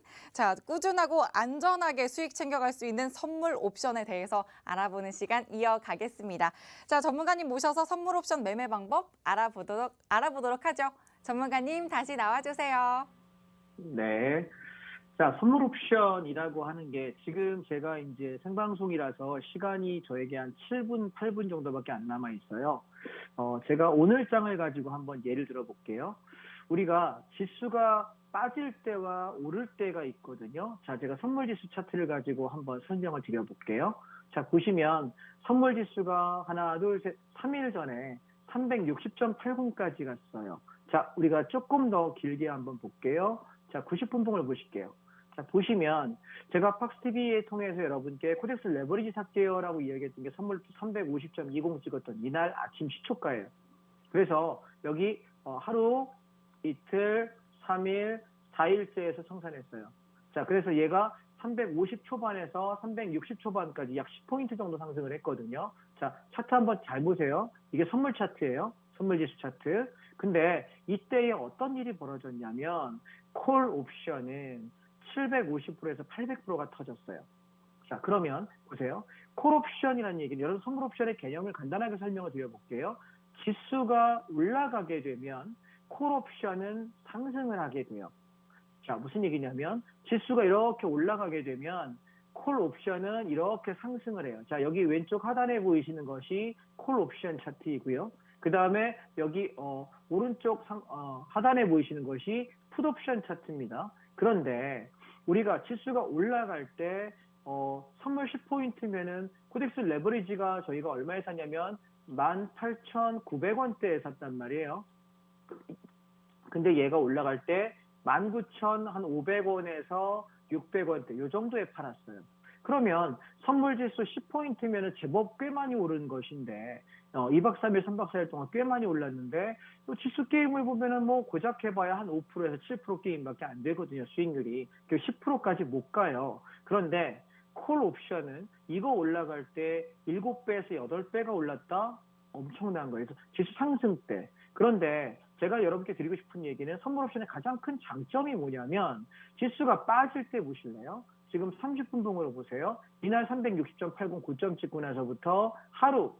꾸준하고 안전하게 수익 챙겨갈 수 있는 선물 옵션에 대해서 알아보는 시간 이어가겠습니다. 자, 전문가님 모셔서 선물 옵션 매매 방법 알아보도록 하죠. 전문가님 다시 나와주세요. 네. 자, 선물 옵션이라고 하는 게 지금 제가 이제 생방송이라서 시간이 저에게 한 7분, 8분 정도밖에 안 남아 있어요. 제가 오늘 장을 가지고 한번 예를 들어 볼게요. 우리가 지수가 빠질 때와 오를 때가 있거든요. 자, 제가 선물 지수 차트를 가지고 한번 설명을 드려 볼게요. 자, 보시면 선물 지수가 하나, 둘, 셋, 3일 전에 360.80까지 갔어요. 자, 우리가 조금 더 길게 한번 볼게요. 자, 90분봉을 보실게요. 자, 보시면 제가 팍스TV에 통해서 여러분께 코덱스 레버리지 샀게요라고 이야기했던 게 선물 350.20 찍었던 이날 아침 시초가예요. 그래서 여기 하루, 이틀, 3일, 4일째에서 청산했어요. 자, 그래서 얘가 350 초반에서 360 초반까지 약 10포인트 정도 상승을 했거든요. 자, 차트 한번 잘 보세요. 이게 선물 차트예요. 선물 지수 차트. 근데 이때에 어떤 일이 벌어졌냐면 콜 옵션은 750%에서 800%가 터졌어요. 자, 그러면 보세요. 콜 옵션이라는 얘기는 여러분 선물 옵션의 개념을 간단하게 설명을 드려볼게요. 지수가 올라가게 되면 콜 옵션은 상승을 하게 돼요. 자, 무슨 얘기냐면 지수가 이렇게 올라가게 되면 콜 옵션은 이렇게 상승을 해요. 자, 여기 왼쪽 하단에 보이시는 것이 콜 옵션 차트이고요. 그 다음에 여기 오른쪽 하단에 보이시는 것이 풋 옵션 차트입니다. 그런데 우리가 지수가 올라갈 때 선물 10포인트면은 코덱스 레버리지가 저희가 얼마에 샀냐면 18,900원대에 샀단 말이에요. 근데 얘가 올라갈 때 19,500원에서 600원대 요 정도에 팔았어요. 그러면 선물지수 10포인트면 제법 꽤 많이 오른 것인데 2박 3일, 3박 4일 동안 꽤 많이 올랐는데 또 지수 게임을 보면은 뭐 고작 해봐야 한 5%에서 7% 게임밖에 안 되거든요. 수익률이. 10%까지 못 가요. 그런데 콜 옵션은 이거 올라갈 때 7배에서 8배가 올랐다? 엄청난 거예요. 그래서 지수 상승 때. 그런데 제가 여러분께 드리고 싶은 얘기는 선물 옵션의 가장 큰 장점이 뭐냐면 지수가 빠질 때 보실래요? 지금 30분 동으로 보세요. 이날 360.80 고점 찍고 나서부터 하루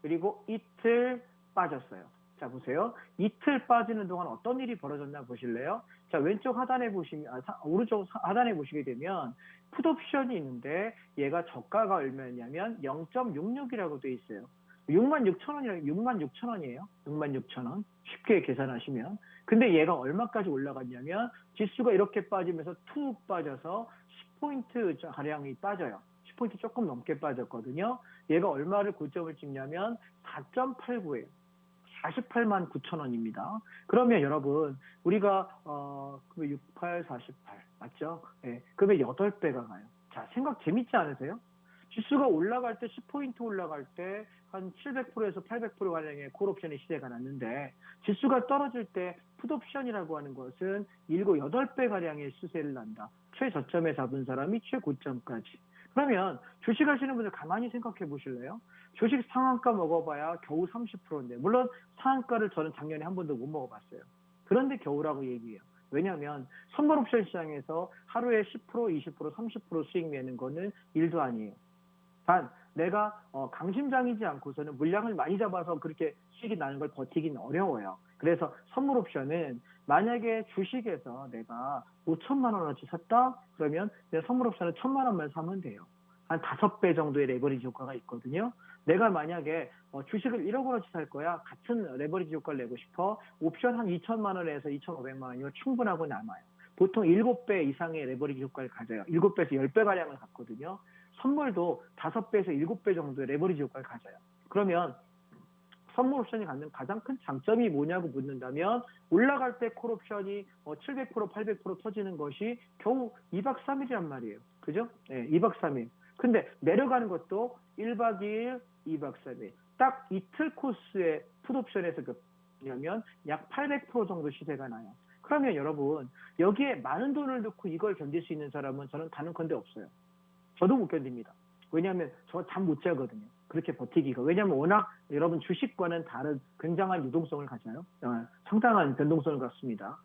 그리고 이틀 빠졌어요. 자, 보세요. 이틀 빠지는 동안 어떤 일이 벌어졌나 보실래요? 자, 왼쪽 하단에 보시면 오른쪽 하단에 보시게 되면 풋옵션이 있는데 얘가 저가가 얼마였냐면 0.66이라고 돼 있어요. 66,000원이라고 66,000원이에요. 66,000원. 쉽게 계산하시면. 근데 얘가 얼마까지 올라갔냐면 지수가 이렇게 빠지면서 툭 빠져서 10포인트 가량이 빠져요. 10포인트 조금 넘게 빠졌거든요. 얘가 얼마를 고점을 찍냐면 4.89예요. 48만 9천 원입니다. 그러면 여러분 우리가 68, 48 맞죠? 네, 그러면 8배가 가요. 자, 생각 재밌지 않으세요? 지수가 올라갈 때 10포인트 올라갈 때 한 700%에서 800%가량의 콜옵션의 시세가 났는데 지수가 떨어질 때 풋옵션이라고 하는 것은 7, 8배가량의 수세를 난다. 최저점에 잡은 사람이 최고점까지. 그러면 주식 하시는 분들 가만히 생각해 보실래요? 주식 상한가 먹어봐야 겨우 30%인데 물론 상한가를 저는 작년에 한 번도 못 먹어봤어요. 그런데 겨우라고 얘기해요. 왜냐하면 선물 옵션 시장에서 하루에 10%, 20%, 30% 수익 내는 거는 일도 아니에요. 단 내가 강심장이지 않고서는 물량을 많이 잡아서 그렇게 수익이 나는 걸 버티기는 어려워요. 그래서 선물 옵션은 만약에 주식에서 내가 5천만 원어치 샀다? 그러면 내 선물 옵션은 1,000만 원만 사면 돼요. 한 5배 정도의 레버리지 효과가 있거든요. 내가 만약에 주식을 1억 원어치 살 거야. 같은 레버리지 효과를 내고 싶어. 옵션 한 2천만 원에서 2,500만 원이면 충분하고 남아요. 보통 7배 이상의 레버리지 효과를 가져요. 7배에서 10배가량을 갖거든요. 선물도 5배에서 7배 정도의 레버리지 효과를 가져요. 그러면 선물 옵션이 갖는 가장 큰 장점이 뭐냐고 묻는다면 올라갈 때 콜 옵션이 700%, 800% 터지는 것이 겨우 2박 3일이란 말이에요. 그죠? 네, 2박 3일. 근데 내려가는 것도 1박 2일, 2박 3일. 딱 이틀 코스의 풋 옵션에서 그러면 약 800% 정도 시세가 나요. 그러면 여러분 여기에 많은 돈을 넣고 이걸 견딜 수 있는 사람은 저는 단언컨대 없어요. 저도 못 견딥니다. 왜냐하면 저 잠 못 자거든요. 그렇게 버티기가. 왜냐하면 워낙 여러분 주식과는 다른 굉장한 유동성을 가져요. 상당한 변동성을 갖습니다.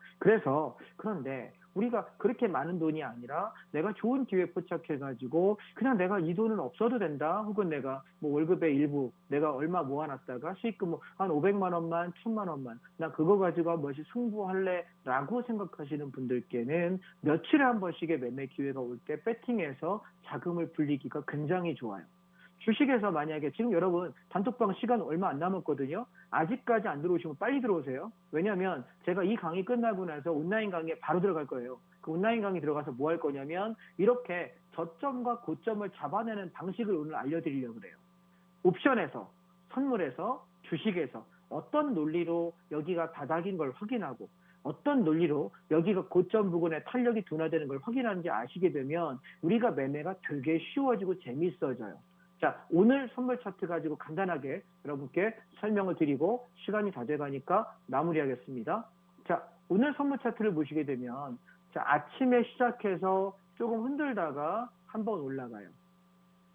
그런데 우리가 그렇게 많은 돈이 아니라 내가 좋은 기회에 포착해가지고 그냥 내가 이 돈은 없어도 된다. 혹은 내가 뭐 월급의 일부 내가 얼마 모아놨다가 수익금 한 500만 원만 1,000만 원만 나 그거 가지고 무엇이 승부할래 라고 생각하시는 분들께는 며칠에 한 번씩의 매매 기회가 올 때 배팅해서 자금을 불리기가 굉장히 좋아요. 주식에서 만약에 지금 여러분 단톡방 시간 얼마 안 남았거든요. 아직까지 안 들어오시면 빨리 들어오세요. 왜냐하면 제가 이 강의 끝나고 나서 온라인 강의에 바로 들어갈 거예요. 그 온라인 강의 들어가서 뭐 할 거냐면 이렇게 저점과 고점을 잡아내는 방식을 오늘 알려드리려고 그래요. 옵션에서, 선물에서, 주식에서 어떤 논리로 여기가 바닥인 걸 확인하고 어떤 논리로 여기가 고점 부근에 탄력이 둔화되는 걸 확인하는지 아시게 되면 우리가 매매가 되게 쉬워지고 재밌어져요. 자, 오늘 선물 차트 가지고 간단하게 여러분께 설명을 드리고 시간이 다 돼가니까 마무리하겠습니다. 자, 오늘 선물 차트를 보시게 되면 자, 아침에 시작해서 조금 흔들다가 한번 올라가요.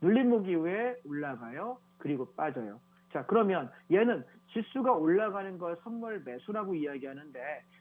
눌림목 이후에 올라가요. 그리고 빠져요. 자, 그러면 얘는 지수가 올라가는 걸 선물 매수라고 이야기하는데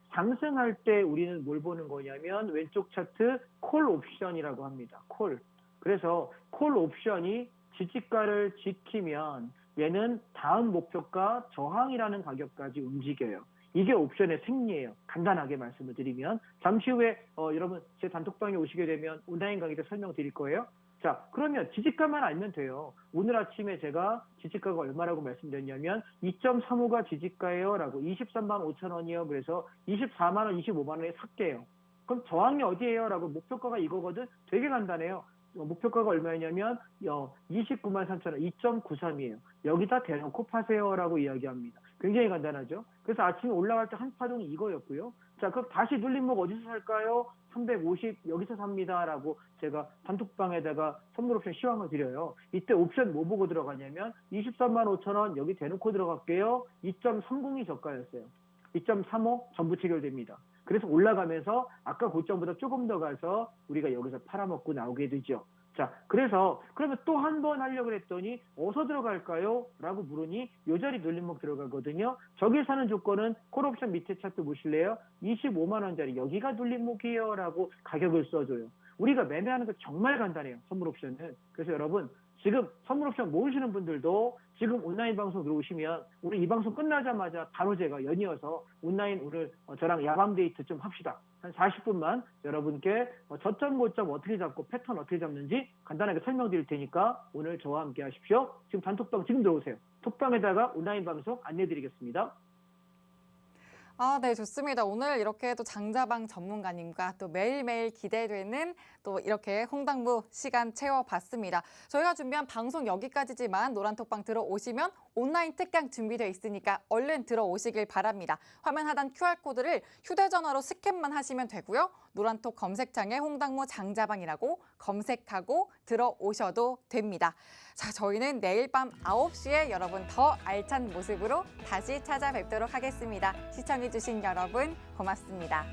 상승할 때 우리는 뭘 보는 거냐면 왼쪽 차트 콜 옵션이라고 합니다. 콜. 그래서 콜 옵션이 지지가를 지키면 얘는 다음 목표가 저항이라는 가격까지 움직여요. 이게 옵션의 생리예요. 간단하게 말씀을 드리면 잠시 후에 여러분 제 단톡방에 오시게 되면 온라인 강의 때 설명드릴 거예요. 자, 그러면 지지가만 알면 돼요. 오늘 아침에 제가 지지가가 얼마라고 말씀드렸냐면 2.35가 지지가예요 라고 23만 5천 원이요. 그래서 24만 원, 25만 원에 샀게요. 그럼 저항이 어디예요? 라고 목표가가 이거거든. 되게 간단해요. 목표가가 얼마냐면 29만 3천 원, 2.93이에요. 여기다 대놓고 파세요라고 이야기합니다. 굉장히 간단하죠. 그래서 아침에 올라갈 때 한 파동이 이거였고요. 자, 그럼 다시 눌림목 어디서 살까요? 350 여기서 삽니다라고 제가 단톡방에다가 선물 옵션 시황을 드려요. 이때 옵션 뭐 보고 들어가냐면 23만 5천 원 여기 대놓고 들어갈게요. 2.30이 저가였어요. 2.35 전부 체결됩니다. 그래서 올라가면서 아까 고점보다 조금 더 가서 우리가 여기서 팔아먹고 나오게 되죠. 자, 그래서 그러면 또 한 번 하려고 했더니 어디서 들어갈까요? 라고 물으니 요 자리 눌림목 들어가거든요. 저기 사는 조건은 콜옵션 밑에 차트 보실래요? 25만 원짜리 여기가 눌림목이에요 라고 가격을 써줘요. 우리가 매매하는 거 정말 간단해요. 선물 옵션은. 그래서 여러분 지금 선물 옵션 모으시는 분들도 지금 온라인 방송 들어오시면 오늘 이 방송 끝나자마자 바로 제가 연이어서 온라인 오늘 저랑 야밤 데이트 좀 합시다. 한 40분만 여러분께 저점 고점 어떻게 잡고 패턴 어떻게 잡는지 간단하게 설명드릴 테니까 오늘 저와 함께 하십시오. 지금 단톡방 지금 들어오세요. 톡방에다가 온라인 방송 안내드리겠습니다. 네, 좋습니다. 오늘 이렇게 또 장자방 전문가님과 또 매일매일 기대되는 또 이렇게 홍당무 시간 채워봤습니다. 저희가 준비한 방송 여기까지지만 노란톡방 들어오시면 온라인 특강 준비되어 있으니까 얼른 들어오시길 바랍니다. 화면 하단 QR코드를 휴대전화로 스캔만 하시면 되고요. 노란톡 검색창에 홍당무 장자방이라고 검색하고 들어오셔도 됩니다. 자, 저희는 내일 밤 9시에 여러분 더 알찬 모습으로 다시 찾아뵙도록 하겠습니다. 시청해주신 여러분 고맙습니다.